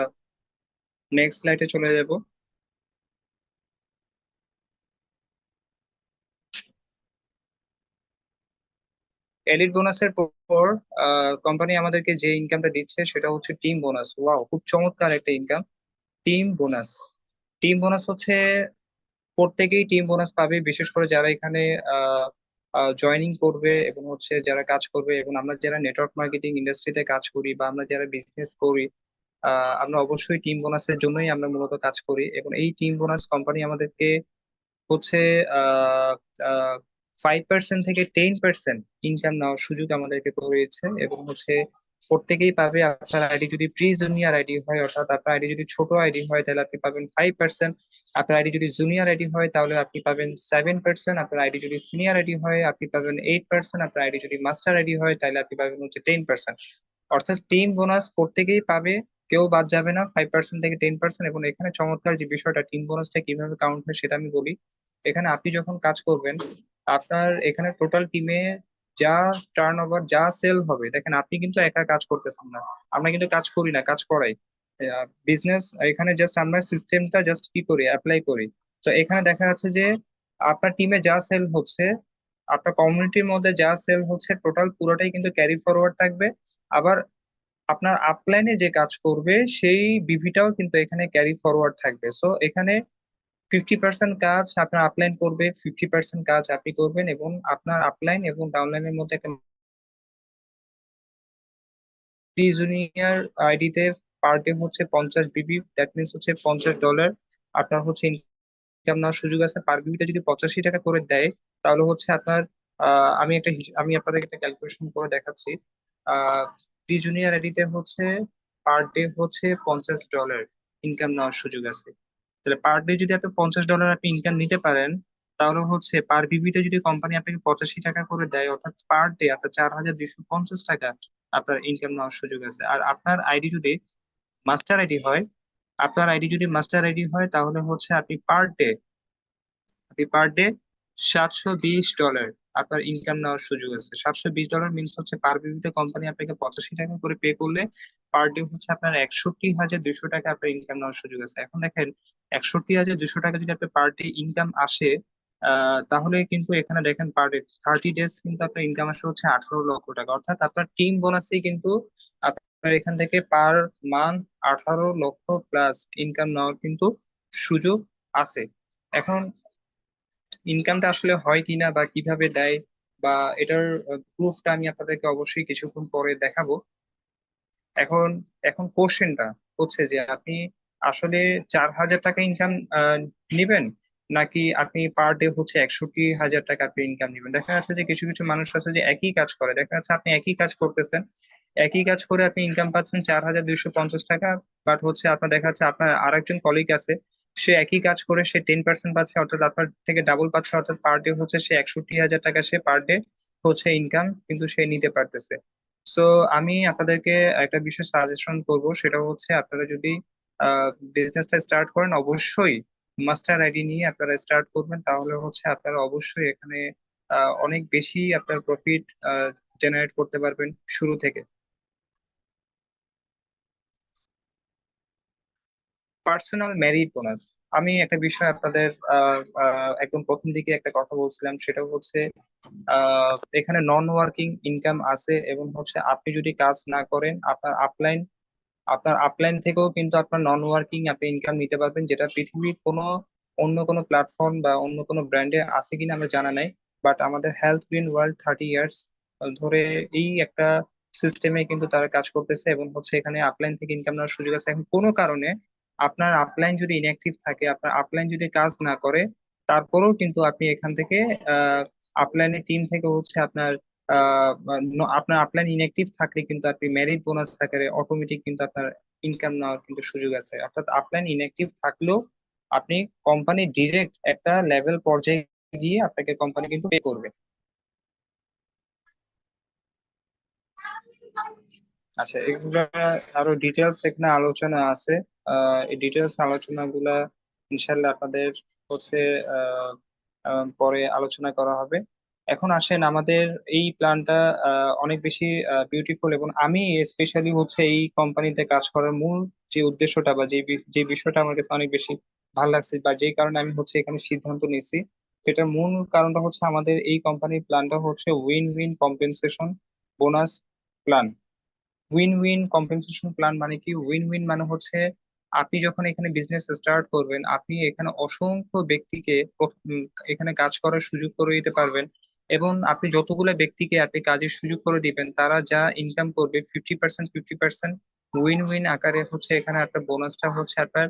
নেক্সট স্লাইডে চলে যাব। এলিট বোনাসের পর কোম্পানি আমাদেরকে যে ইনকামটা দিচ্ছে সেটা হচ্ছে টিম বোনাস। ওয়াও, খুব চমৎকার একটা income. Team bonus, team bonus হচ্ছে প্রত্যেকেই টিম বোনাস পাবে, বিশেষ করে যারা এখানে জয়েনিং করবে এবং হচ্ছে যারা কাজ করবে, এবং আমরা যারা নেটওয়ার্ক মার্কেটিং ইন্ডাস্ট্রিতে কাজ করি বা আমরা যারা বিজনেস করি, আমরা অবশ্যই টিম বোনাসের জন্যই আমরা মূলত কাজ করি। এবং এই টিম বোনাস কোম্পানি আমাদেরকে হচ্ছে আহ 5% থেকে 10% ইনকাম নেওয়ার সুযোগ আমাদেরকে করে দিচ্ছে। এবং হচ্ছে প্রত্যেকেই পাবে। আপনার আইডি যদি প্রি জুনিয়র আইডি হয়, অর্থাৎ আপনার আইডি যদি ছোট আইডি হয় তাহলে আপনি পাবেন 5%। আপনার আইডি যদি জুনিয়র আইডি হয় তাহলে আপনি পাবেন 7%। আপনার আইডি যদি সিনিয়র আইডি হয় আপনি পাবেন 8%। আপনার আইডি যদি মাস্টার আইডি হয় তাহলে আপনি পাবেন হচ্ছে 10%। অর্থাৎ টিম বোনাস প্রত্যেকেই পাবে, কেউ বাদ যাবে না, 5% থেকে 10%। এবং এখানে চমৎকার যে বিষয়টা, টিম বোনাসটা কিভাবে কাউন্ট হয় সেটা আমি বলি। এখানে আপনি যখন কাজ করবেন, আপনার এখানে টোটাল টিমে যা টার্ন ওভার, যা সেল হবে, দেখেন আপনি কিন্তু একা কাজ করতেছেন না, আমরা কিন্তু কাজ করি না, কাজ করাই। বিজনেস এখানে জাস্ট আমরা সিস্টেমটা জাস্ট কি করি, অ্যাপ্লাই করি। তো এখানে দেখা যাচ্ছে যে আপনার টিমে যা সেল হচ্ছে, আপনার কমিউনিটির মধ্যে যা সেল হচ্ছে, টোটাল পুরোটাই কিন্তু ক্যারি ফরওয়ার্ড থাকবে। আবার আপনার আপলাইনে যে কাজ করবে সেই বিভিটাও কিন্তু এখানে ক্যারি ফরওয়ার্ড থাকবে। সো এখানে 50% কাজ আপনার আপলাইন করবে, 50% কাজ আপনি করবেন, এবং আপনার আপলাইন এবং ডাউনলাইনের মধ্যে একটা প্রি জুনিয়র আইডিতে পার ডে হচ্ছে 50 বিবি, দ্যাট মিনস হচ্ছে $50 আপনার হচ্ছে ইনকাম নেওয়ার সুযোগ আছে। পার বিবিতে যদি 85 টাকা করে দেয় তাহলে হচ্ছে আপনার আমি আপনাদের একটা ক্যালকুলেশন করে দেখাচ্ছি। প্রি জুনিয়র আইডিতে হচ্ছে পার ডে হচ্ছে $50 ইনকাম নেওয়ার সুযোগ আছে। তাহলে পার ডে যদি আপনি $50 আপনি ইনকাম নিতে পারেন, তাহলে হচ্ছে পার বিবিতে যদি কোম্পানি আপনাকে 85 টাকা করে দেয়, অর্থাৎ পার ডে আপনার 4250 টাকা আপনার ইনকাম নেওয়ার সুযোগ আছে। আর আপনার আইডি যদি মাস্টার আইডি হয়, তাহলে হচ্ছে আপনি পার ডে $720 আপনার ইনকাম নেওয়ার সুযোগ আছে। $720 মিনস হচ্ছে পার বিবিতে কোম্পানি আপনাকে 85 টাকা করে পে করলে পার ডে হচ্ছে আপনার 61,200 টাকা আপনার ইনকাম নেওয়ার সুযোগ আছে। এখন দেখেন, 61,200 টাকা যদি আপনার পার ডে ইনকাম আসে, তাহলে কিন্তু এখানে দেখেন পার ডে 30 ডেজ কিন্তু আপনার ইনকাম আসে হচ্ছে 18 লক্ষ টাকা। অর্থাৎ আপনার টিম বোনাসেই কিন্তু আপনার এখান থেকে পার মান্থ 18 লক্ষ প্লাস ইনকাম নেওয়ার কিন্তু সুযোগ আছে। এখন ইনকামটা আসলে হয় কিনা বা কিভাবে দেয় বা এটার প্রুফটা আমি আপনাদেরকে অবশ্যই কিছুক্ষণ পরে দেখাবো। এখন এখন কোশ্চেনটা হচ্ছে যে আপনি আসলে 4,000 টাকা ইনকাম নিবেন, নাকি আপনি পার ডে হচ্ছে 61,000 টাকা আপনি ইনকাম নিবেন। দেখা যাচ্ছে যে কিছু কিছু মানুষ আছে যে একই কাজ করে, দেখা যাচ্ছে আপনি একই কাজ করতেছেন, একই কাজ করে আপনি ইনকাম পাচ্ছেন 4,250 টাকা। বাট হচ্ছে আপনার দেখা যাচ্ছে আপনার আরেকজন কলিগ আছে, সে একই কাজ করে সে 10% পাচ্ছে, অর্থাৎ আপনার থেকে ডাবল পাচ্ছে, অর্থাৎ পার ডে হচ্ছে সে 61,000 টাকা সে পার ডে হচ্ছে ইনকাম কিন্তু সে নিতে পারতেছে। সো আমি আপনাদেরকে একটা বিষয় সাজেশন করব, সেটা হচ্ছে আপনারা যদি বিজনেসটা স্টার্ট করেন, অবশ্যই মাস্টার আইডি নিয়ে আপনারা স্টার্ট করবেন, তাহলে হচ্ছে আপনারা অবশ্যই এখানে অনেক বেশি আপনার প্রফিট জেনারেট করতে পারবেন শুরু থেকে। পার্সোনাল মেরিট বোনাস, আমি একটা বিষয় আপনাদের একদম প্রথম দিকে একটা কথা বলছিলাম, সেটা হচ্ছে এখানে নন ওয়ার্কিং ইনকাম আছে। এবং হচ্ছে আপনি যদি কাজ না করেন, আপনার আপলাইন থেকেও কিন্তু আপনার নন ওয়ার্কিং আপনি ইনকাম নিতে পারবেন, যেটা পৃথিবীর অন্য কোনো প্ল্যাটফর্ম বা অন্য কোনো ব্র্যান্ডে আছে কিনা আমরা জানা নাই। বাট আমাদের হেলথ গ্রিন ওয়ার্ল্ড 30 ইয়ার্স ধরে এই একটা সিস্টেমে কিন্তু তারা কাজ করতেছে, এবং হচ্ছে এখানে আপলাইন থেকে ইনকাম নেওয়ার সুযোগ আছে। এখন কোনো কারণে আপনার আপলাইন যদি ইনঅ্যাক্টিভ থাকে, আপনার আপলাইন যদি কাজ না করে, তারপরেও কিন্তু আপনি এখান থেকে আপলাইনের টিম থেকে হচ্ছে আপনার আপলাইন ইনঅ্যাক্টিভ থাকলে কিন্তু আপনি মেরিট বোনাস আকারে অটোমেটিক কিন্তু আপনার ইনকাম নেওয়ার কিন্তু সুযোগ আছে। অর্থাৎ আপলাইন ইনঅ্যাক্টিভ থাকলেও আপনি কোম্পানি ডিরেক্ট একটা লেভেল পর্যায়ে গিয়ে আপনাকে কোম্পানি কিন্তু পে করবে। আচ্ছা, এগুলা আরো ডিটেলস এখানে আলোচনা আছে। এই ডিটেলস আলোচনাগুলা ইনশাল্লাহ আপনাদের হচ্ছে আহ, পরে আলোচনা করা হবে। এখন আসেন, আমাদের এই প্ল্যানটা অনেক বেশি বিউটিফুল, এবং আমি স্পেশালি হচ্ছে এই কোম্পানিতে কাজ করার মূল যে উদ্দেশ্যটা বা যে বিষয়টা আমার কাছে অনেক বেশি ভালো লাগছে বা যেই কারণে আমি হচ্ছে এখানে সিদ্ধান্ত নিয়েছি, সেটার মূল কারণটা হচ্ছে আমাদের এই কোম্পানির প্ল্যানটা হচ্ছে win win compensation bonus plan. Win win compensation plan মানে কি? উইন উইন মানে হচ্ছে আপনি যখন এখানে বিজনেস স্টার্ট করবেন, আপনি এখানে অসংখ্য ব্যক্তিকে এখানে কাজ করার সুযোগ করে দিতে পারবেন। এবং আপনি যতগুলো ব্যক্তিকে আপনি কাজের সুযোগ করে দিবেন, তারা যা ইনকাম করবে 50% উইন উইন আকারে হচ্ছে এখানে আপনার বোনাসটা হচ্ছে আপনার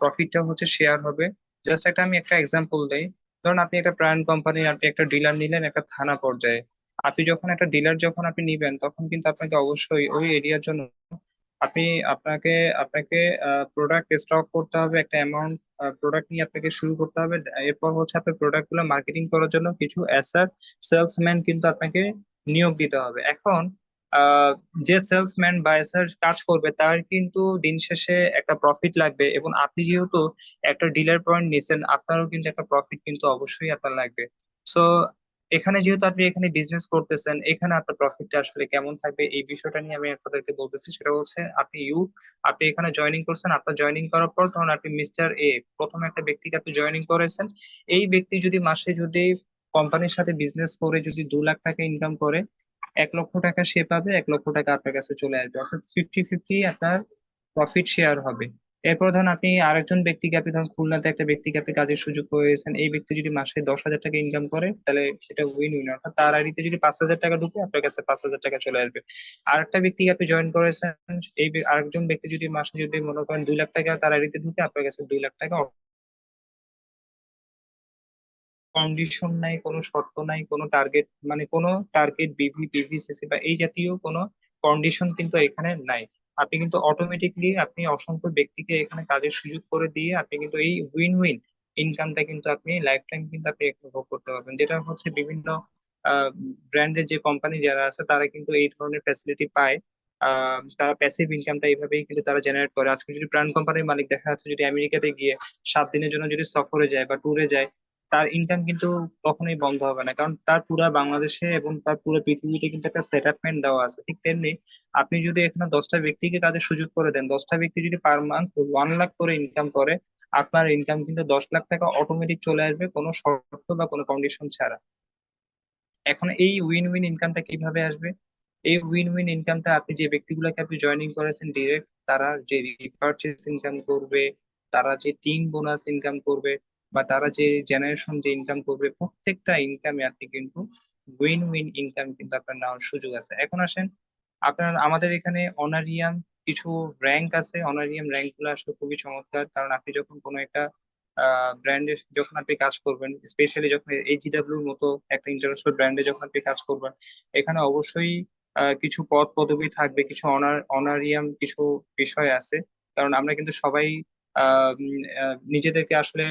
প্রফিটটা হচ্ছে শেয়ার হবে। জাস্ট আমি একটা এক্সাম্পল দেই। ধরুন আপনি একটা প্রাইম কোম্পানির আপনি একটা ডিলার নিলেন একটা থানা পর্যায়ে। আপনি যখন একটা ডিলার যখন আপনি নিবেন, তখন কিন্তু আপনাকে অবশ্যই ওই এরিয়ার জন্য আপনি আপনাকে আপনাকে প্রোডাক্ট স্টক করতে হবে একটা অ্যামাউন্ট। প্রোডাক্ট নিয়ে আপনাকে শুরু করতে হবে। এরপর হচ্ছে আপনার প্রোডাক্ট গুলো মার্কেটিং করার জন্য কিছু অ্যাসার সেলসম্যান কিন্তু আপনাকে নিয়োগ দিতে হবে। এখন আহ, যে সেলসম্যান বা অ্যাসার কাজ করবে তার কিন্তু দিন শেষে একটা প্রফিট লাগবে, এবং আপনি যেহেতু একটা ডিলার পয়েন্ট নিছেন, আপনারও কিন্তু একটা প্রফিট কিন্তু অবশ্যই আপনার লাগবে। সো এখানে যেহেতু আপনি এখানে বিজনেস করতেছেন, এখানে আপনার প্রফিটটা আসলে কেমন থাকবে এই বিষয়টা নিয়ে আমি আপনাদেরকে বলতেছি। সেটা হচ্ছে আপনি এখানে জয়েনিং করছেন। আপনার জয়েনিং করার পর ধরুন আপনি মিস্টার এ, প্রথম একটা ব্যক্তিকে আপনি জয়েনিং করেছেন। এই ব্যক্তি যদি মাসে যদি কোম্পানির সাথে বিজনেস করে যদি 2 লাখ টাকা ইনকাম করে, 1 লক্ষ টাকা সে পাবে, 1 লক্ষ টাকা আপনার কাছে চলে আসবে, অর্থাৎ 50-50 আপনার প্রফিট শেয়ার হবে। এরপর ধরুন আপনি আরেকজন ব্যক্তিকে, আপনি ধরুন খুলনাতে একটা ব্যক্তিকে আপনি কাজের সুযোগ করেছেন। এই ব্যক্তি যদি মাসে 10,000 টাকা ইনকাম করে, তাহলে সেটা উইন উইন, অর্থাৎ তার আইডিতে যদি 5,000 টাকা ঢুকে, আপনার কাছে 5,000 টাকা চলে আসবে। আর একটা ব্যক্তিকে আপনি জয়েন করেছেন, আরেকজন ব্যক্তি যদি মাসে যদি মনে করেন 2 লাখ টাকা তার আইডিতে ঢুকে, আপনার কাছে 2 লাখ টাকা। কন্ডিশন নাই, কোনো শর্ত নাই, কোনো টার্গেট, মানে কোনো টার্গেট বিভিসিসি বা এই জাতীয় কোনো কন্ডিশন কিন্তু এখানে নাই। আপনি কিন্তু অটোমেটিকলি আপনি অসংখ্য ব্যক্তিকে এখানে কাজের সুযোগ করে দিয়ে আপনি কিন্তু এই উইন উইন ইনকামটা কিন্তু আপনি লাইফ টাইম কিন্তু আপনি এখানে ভোগ করতে পারবেন, যেটা হচ্ছে বিভিন্ন ব্র্যান্ডের যে কোম্পানি যারা আছে তারা কিন্তু এই ধরনের ফ্যাসিলিটি পায়। তারা প্যাসিভ ইনকামটা এইভাবেই কিন্তু তারা জেনারেট করে। আজকে যদি ব্র্যান্ড কোম্পানির মালিক দেখা যাচ্ছে যদি আমেরিকাতে গিয়ে 7 দিনের জন্য যদি সফরে যায় বা ট্যুরে যায়, তার ইনকাম কিন্তু কখনোই বন্ধ হবে না, কারণ তার পুরা বাংলাদেশে এবং তার পুরো পৃথিবীতে কিন্তু একটা সেটেলমেন্ট দেওয়া আছে। ঠিক তেমনি আপনি যদি এখানে 10টা ব্যক্তিকে কাজের সুযোগ করে দেন, 10টা ব্যক্তি যদি পার মান্থ 1 লাখ করে ইনকাম করে, আপনার ইনকাম কিন্তু 10 লাখ টাকা অটোমেটিক চলে আসবে, কোনো শর্ত বা কোনো কন্ডিশন ছাড়া। এখন এই উইন উইন ইনকামটা কিভাবে আসবে? এই উইন উইন ইনকামটা আপনি যে ব্যক্তিগুলোকে আপনি জয়েনিং করেছেন ডিরেক্ট, তারা যে রিপারচেস ইনকাম করবে, তারা যে টিম বোনাস ইনকাম করবে, বা তারা যে জেনারেশন যে ইনকাম করবে, প্রত্যেকটা ইনকামে আপনি কিন্তু উইন উইন ইনকাম কিন্তু আপনার নেওয়ার সুযোগ আছে। এখন আসেন, আপনার আমাদের এখানে অনারিয়াম কিছু র্যাঙ্ক আছে। অনারিয়াম র্যাঙ্ক গুলো আসলে খুবই চমৎকার, কারণ আপনি যখন কোনো একটা ব্র্যান্ডে যখন আপনি কাজ করবেন, স্পেশালি যখন এইচডব্লিউর মতো একটা ইন্টারন্যাশনাল ব্র্যান্ডে যখন আপনি কাজ করবেন, এখানে অবশ্যই কিছু পদ পদবি থাকবে, কিছু অনারিয়াম কিছু বিষয় আছে। কারণ আমরা কিন্তু সবাই নিজেদেরকে আসলে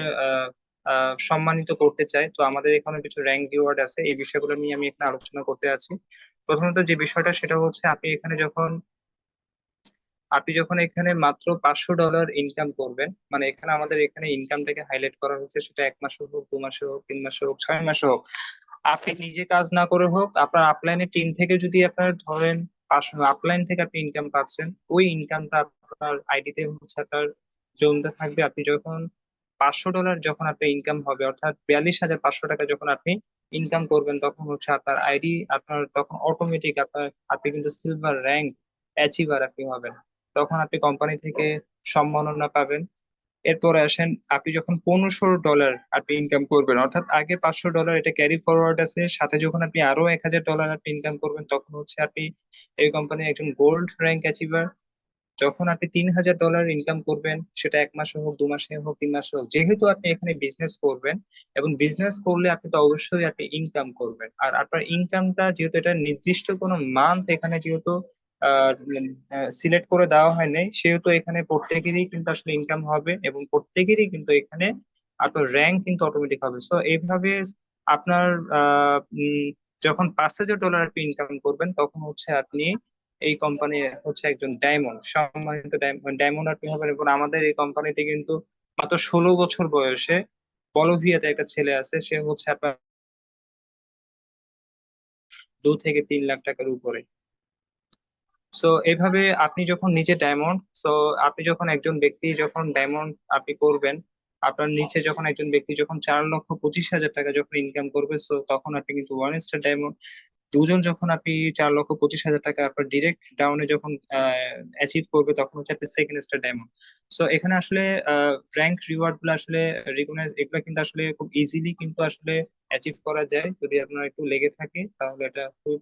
আহ, সম্মানিত করতে চাই। তো আমাদের এখানে কিছু র্যাঙ্ক রিওয়ার্ড আছে, এই বিষয়গুলো নিয়ে আমি এখানে আলোচনা করতে আছি। প্রথমত যে বিষয়টা সেটা হচ্ছে আপনি যখন এখানে মাত্র $500 ইনকাম করবেন, মানে এখানে আমাদের এখানে ইনকামটাকে হাইলাইট করা হয়েছে, সেটা 1 মাসে হোক, 2 মাসে হোক, 3 মাসে হোক, 6 মাসে হোক, আপনি নিজে কাজ না করে হোক, আপনার আপলাইনের টিম থেকে যদি আপনার ধরেন আপলাইন থেকে আপনি ইনকাম পাচ্ছেন, ওই ইনকামটা আপনার আইডিতে হচ্ছে আপনার জমতে থাকবে। আপনি যখন $500 যখন আপনার ইনকাম হবে, অর্থাৎ 42,500 টাকা যখন আপনি ইনকাম করবেন, তখন হচ্ছে আপনার আইডি আপনার তখন অটোমেটিক আপনি কিন্তু সিলভার র্যাঙ্ক অ্যাচিভার আপনি হবেন। তখন আপনি কোম্পানি থেকে সম্মাননা পাবেন। এরপরে আসেন, আপনি যখন $1,500 আপনি ইনকাম করবেন, অর্থাৎ আগে $500 এটা ক্যারি ফরওয়ার্ড আছে, সাথে যখন আপনি আরো $1,000 আপনি ইনকাম করবেন, তখন হচ্ছে আপনি এই কোম্পানির একজন গোল্ড র্যাঙ্ক অ্যাচিভার। যখন আপনি $3,000 ইনকাম করবেন, সেটা 1 মাসে হোক, 2 মাসে হোক, 3 মাসে হোক, যেহেতু আপনি এখানে বিজনেস করবেন, এবং বিজনেস করলে আপনি তো অবশ্যই আপনি ইনকাম করবেন। আর আপনার ইনকামটা যেহেতু এটা নির্দিষ্ট কোনো মান্থ এখানে যেহেতু সিলেক্ট করে দেওয়া হয় নাই, সেহেতু এখানে প্রত্যেকেরই কিন্তু আসলে ইনকাম হবে এবং প্রত্যেকেরই কিন্তু এখানে আপনার র্যাঙ্ক কিন্তু অটোমেটিক হবে। সো এইভাবে আপনার যখন $5,000 আপনি ইনকাম করবেন তখন হচ্ছে আপনি এই কোম্পানির হচ্ছে একজন ডায়মন্ড, সম্মানিত ডায়মন্ড আপনি হবেন। এবং আমাদের এই কোম্পানিতে কিন্তু মাত্র 16 বছর বয়সে বলোভিয়াতে একটা ছেলে আছে, সে হচ্ছে আপনার 2 থেকে 3 লাখ টাকার উপরে। সো এইভাবে আপনি যখন নিচে ডায়মন্ড, সো আপনি যখন একজন ব্যক্তি যখন ডায়মন্ড আপনি করবেন, আপনার নিচে যখন একজন ব্যক্তি যখন 4,25,000 টাকা যখন ইনকাম করবে, সো তখন আপনি কিন্তু 1 স্টার ডায়মন্ড। দুজন যখন আপনি 4,25,000 টাকা আপনার ডিরেক্ট ডাউনে যখন অ্যাচিভ করবে, তখন হচ্ছে আপনি 2nd স্টার ডায়মন্ড। সো এখানে আসলে র্যাঙ্ক রিওয়ার্ড গুলো আসলে রিকগনাইজ, এগুলো কিন্তু আসলে খুব ইজিলি কিন্তু আসলে অ্যাচিভ করা যায়। যদি আপনার একটু লেগে থাকে তাহলে এটা খুব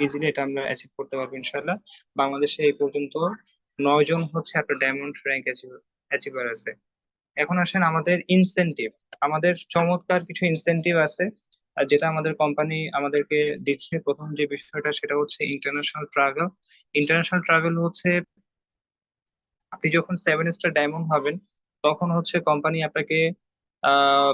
ইজিলি এটা আমরা অ্যাচিভ করতে পারবো ইনশাল্লাহ। বাংলাদেশে এই পর্যন্ত 9 জন হচ্ছে আপনার ডায়মন্ড র্যাঙ্ক অ্যাচিভার আছে। এখন আসেন আমাদের ইনসেনটিভ। আমাদের চমৎকার কিছু ইনসেনটিভ আছে যেটা আমাদের কোম্পানি আমাদেরকে দিচ্ছে। প্রথম যে বিষয়টা সেটা হচ্ছে ইন্টারন্যাশনাল ট্রাভেল। ইন্টারন্যাশনাল ট্রাভেল হচ্ছে আপনি যখন 7 স্টার ডায়মন্ড হবেন তখন হচ্ছে কোম্পানি আপনাকে আহ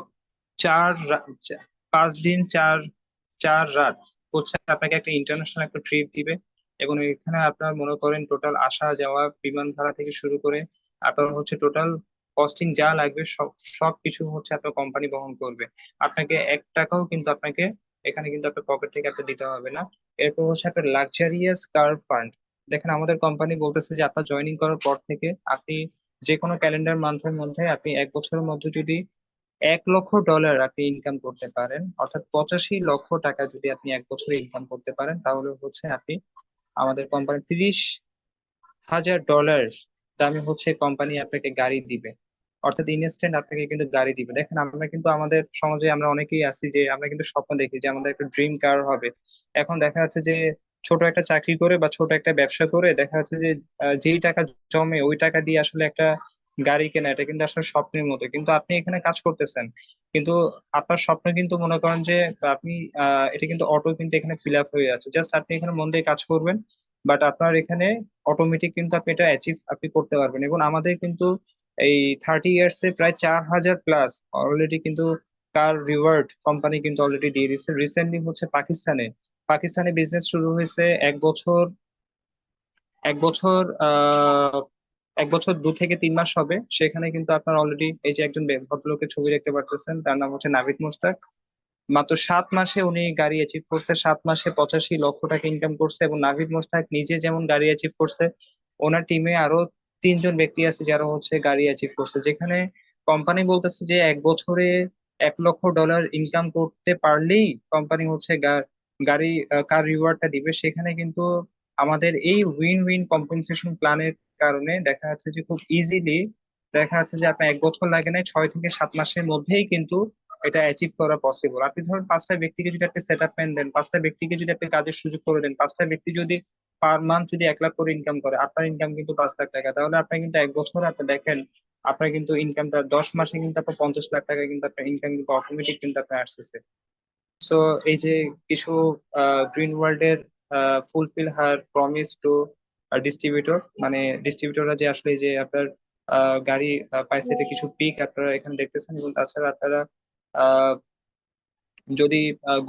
5 দিন 4 রাত হচ্ছে আপনাকে একটা ইন্টারন্যাশনাল একটা ট্রিপ দিবে। এবং এখানে আপনার মনে করেন টোটাল আসা যাওয়া, বিমান ভাড়া থেকে শুরু করে আপনার হচ্ছে টোটাল কস্টিং যা লাগবে সব সবকিছু হচ্ছে আপনার কোম্পানি বহন করবে। আপনাকে 1 টাকাও কিন্তু আপনাকে এখানে কিন্তু আপনার পকেট থেকে আপনার দিতে হবে না। এরপর হচ্ছে আপনার লাক্সারিয়াস কার ফান্ড। দেখেন আমাদের কোম্পানি বলতেছে যে আপনার জয়েনিং করার পর থেকে আপনি যে কোনো ক্যালেন্ডার মান্থের মধ্যে আপনি 1 বছরের মধ্যে যদি $1 লক্ষ আপনি ইনকাম করতে পারেন, অর্থাৎ 85 লক্ষ টাকা যদি আপনি 1 বছরে ইনকাম করতে পারেন, তাহলে হচ্ছে আপনি আমাদের কোম্পানি $30,000 দামে হচ্ছে কোম্পানি আপনাকে গাড়ি দিবে। অর্থাৎ ইনস্ট্যান্ট আপনাকে কিন্তু গাড়ি দিবে। দেখেন আমরা কিন্তু আমাদের সমাজে আমরা অনেকেই আছি যে আমরা কিন্তু স্বপ্ন দেখি যে আমাদের একটা ড্রিম কার হবে। এখন দেখা যাচ্ছে যে ছোট একটা চাকরি করে বা ছোট একটা ব্যবসা করে দেখা যাচ্ছে যে যেই টাকা জমে ওই টাকা দিয়ে আসলে একটা গাড়ি কেনা, এটা কিন্তু আসলে স্বপ্নের মতো। কিন্তু আপনি এখানে কাজ করতেছেন, কিন্তু আপনার স্বপ্ন কিন্তু মনে করেন যে আপনি এটা কিন্তু অটো কিন্তু এখানে ফিল আপ হয়ে আছে, জাস্ট আপনি এখানে মন দিয়ে কাজ করবেন। বাট আপনার এখানে অটোমেটিক কিন্তু আপনি এটা অ্যাচিভ আপনি করতে পারবেন। এবং আমাদের কিন্তু এই 30 ইয়ার্স এ প্রায় 4,000+ অলরেডি কিন্তু কার রিওয়ার্ড কোম্পানি কিন্তু অলরেডি দিয়ে দিচ্ছে। রিসেন্টলি হচ্ছে পাকিস্তানে পাকিস্তানে বিজনেস শুরু হয়েছে 1 বছর, 1 বছর 1 বছর 2 থেকে 3 মাস হবে। সেখানে কিন্তু আপনার অলরেডি এই যে একজন ভদ্রলোকের ছবি দেখতে পাচ্ছেন, তার নাম হচ্ছে নাভিদ মুস্তাক। মাত্র 7 মাসে উনি গাড়ি অ্যাচিভ করছে, 7 মাসে 85 লক্ষ টাকা ইনকাম করছে। এবং নাভিদ মোস্তাক নিজে যেমন গাড়ি অ্যাচিভ করছে, ওনার টিমে আরো 3 জন ব্যক্তি আছে যারা হচ্ছে গাড়ি অ্যাচিভ করছে। যেখানে কোম্পানি বলতেছে যে 1 বছরে $1 লক্ষ ইনকাম করতে পারলেই কোম্পানি হচ্ছে গাড়ি কার রিওয়ার্ডটা দিবে। সেখানে কিন্তু আমাদের এই উইন উইন কম্পেনসেশন প্ল্যানের কারণে দেখা যাচ্ছে যে খুব ইজিলি দেখা যাচ্ছে যে আপনার 1 বছর লাগে না, 6 থেকে 7 মাসের মধ্যেই কিন্তু এটা অ্যাচিভ করা পসিবল। আপনি ধরুন 5টা ব্যক্তিকে যদি আপনি সেট আপ প্ল্যান দেন, 5টা ব্যক্তিকে যদি আপনি কাজের সুযোগ করে দেন, 5টা ব্যক্তি যদি পার মান্থ যদি 1 লাখ করে ইনকাম করে, আপনার ইনকাম কিন্তু 5 লাখ টাকা, তাহলে আপনার কিন্তু 1 বছরে আপনি দেখেন আপনার কিন্তু ইনকামটা 10 মাসে কিন্তু আপনার 50 লাখ টাকা কিন্তু আপনার ইনকাম কিন্তু অটোমেটিক কিন্তু আপনার আসতেছে। সো এই যে কিছু গ্রিন ওয়ার্ল্ড এর fulfil her promise to distributor, মানে ডিস্ট্রিবিউটররা যে আসলে এই যে আপনার গাড়ি পাইছে, এটা কিছু পিক আপনারা এখানে দেখতেছেন। এবং তাছাড়া আপনারা আহ, যদি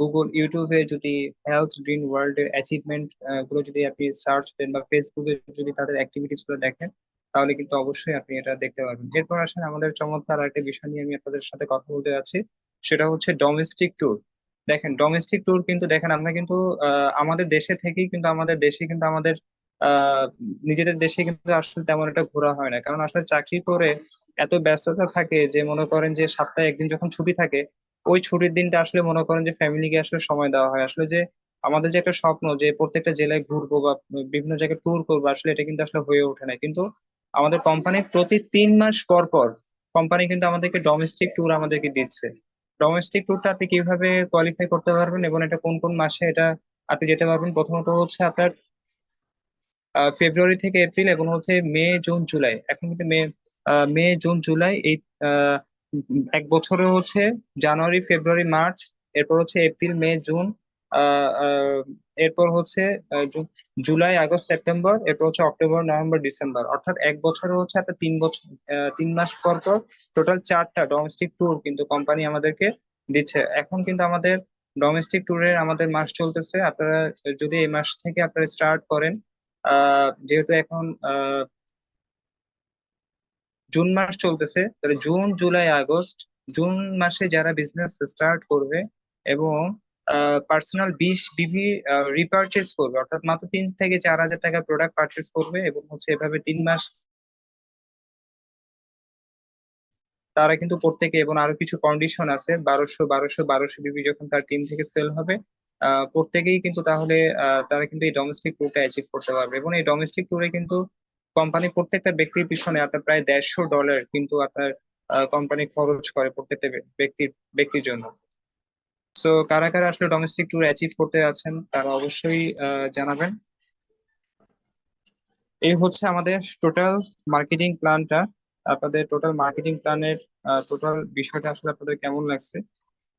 গুগল ইউটিউবে যদি হেলথ গ্রিন ওয়ার্ল্ড এর অ্যাচিভমেন্ট গুলো যদি আপনি সার্চ দেন বা ফেসবুকে যদি তাদের অ্যাক্টিভিটিস গুলো দেখেন, তাহলে কিন্তু অবশ্যই আপনি এটা দেখতে পারবেন। এরপর আসেন আমাদের চমৎকার আরেকটা বিষয় নিয়ে আমি আপনাদের সাথে কথা বলতে যাচ্ছি, সেটা হচ্ছে ডোমেস্টিক ট্যুর। দেখেন ডোমেস্টিক ট্যুর কিন্তু দেখেন আমরা কিন্তু আমাদের দেশে থেকেই কিন্তু আমাদের দেশে কিন্তু আমাদের আহ নিজেদের দেশে কিন্তু আসলে তেমন একটা ঘোরা হয় না, কারণ আসলে চাকরি করে এত ব্যস্ততা থাকে যে মনে করেন যে সপ্তাহে একদিন যখন ছুটি থাকে, ওই ছুটির দিনটা আসলে মনে করেন যে ফ্যামিলিকে আসলে সময় দেওয়া হয়। আসলে যে আমাদের যে একটা স্বপ্ন যে প্রত্যেকটা জেলায় ঘুরবো বা বিভিন্ন জায়গায় ট্যুর করবো, আসলে এটা কিন্তু আসলে হয়ে ওঠে না। কিন্তু আমাদের কোম্পানি প্রতি 3 মাস পর পর কোম্পানি কিন্তু আমাদেরকে ডোমেস্টিক ট্যুর আমাদেরকে দিচ্ছে। ডোমেস্টিক ট্যুরটা আপনি কিভাবে কোয়ালিফাই করতে পারবেন এবং এটা কোন কোন মাসে এটা আপনি যেতে পারবেন? প্রথমত হচ্ছে আপনার ফেব্রুয়ারি থেকে এপ্রিল, এবং হচ্ছে মে জুন জুলাই। এখন কিন্তু মে জুন জুলাই এই 1 বছরে হচ্ছে জানুয়ারি ফেব্রুয়ারি মার্চ, এরপর হচ্ছে এপ্রিল মে জুন, এরপর হচ্ছে জুলাই আগস্ট সেপ্টেম্বর, এরপর হচ্ছে অক্টোবর নভেম্বর ডিসেম্বর, অর্থাৎ এক বছরে হচ্ছে আপনার 3 বছর, 3 মাস পর পর টোটাল 4টা ডোমেস্টিক ট্যুর কিন্তু কোম্পানি আমাদেরকে দিচ্ছে। এখন কিন্তু আমাদের ডোমেস্টিক ট্যুরের আমাদের মাস চলতেছে। আপনারা যদি এই মাস থেকে আপনারা স্টার্ট করেন, যেহেতু এখন জুন মাস চলতেছে, তাহলে জুন জুলাই আগস্ট, জুন মাসে যারা বিজনেস স্টার্ট করবে এবং পার্সোনাল 20 বিবি রিপারচেস করবে, অর্থাৎ মাত্র 3 থেকে 4 হাজার টাকা প্রোডাক্ট পারচেস করবে এবং হচ্ছে এভাবে 3 মাস তারা কিন্তু প্রত্যেকে, এবং আরো কিছু কন্ডিশন আছে, 1200 যখন তার টিম থেকে সেল হবে, প্রত্যেকেই কিন্তু তাহলে তারা কিন্তু এই ডোমেস্টিক ট্যুরটা অ্যাচিভ করতে পারবে। এবং এই ডোমেস্টিক ট্যুরে কিন্তু কোম্পানি প্রত্যেকটা ব্যক্তির পিছনে আপনার প্রায় $150 কিন্তু আপনার কোম্পানি খরচ করে প্রত্যেকটা ব্যক্তির জন্য। সো কারা কারা আসলে ডোমেস্টিক ট্যুর অ্যাচিভ করতে যাচ্ছেন তারা অবশ্যই জানাবেন। এই হচ্ছে আমাদের টোটাল মার্কেটিং প্ল্যানটা। আপনাদের টোটাল মার্কেটিং প্ল্যানের টোটাল বিষয়টা আসলে আপনাদের কেমন লাগছে,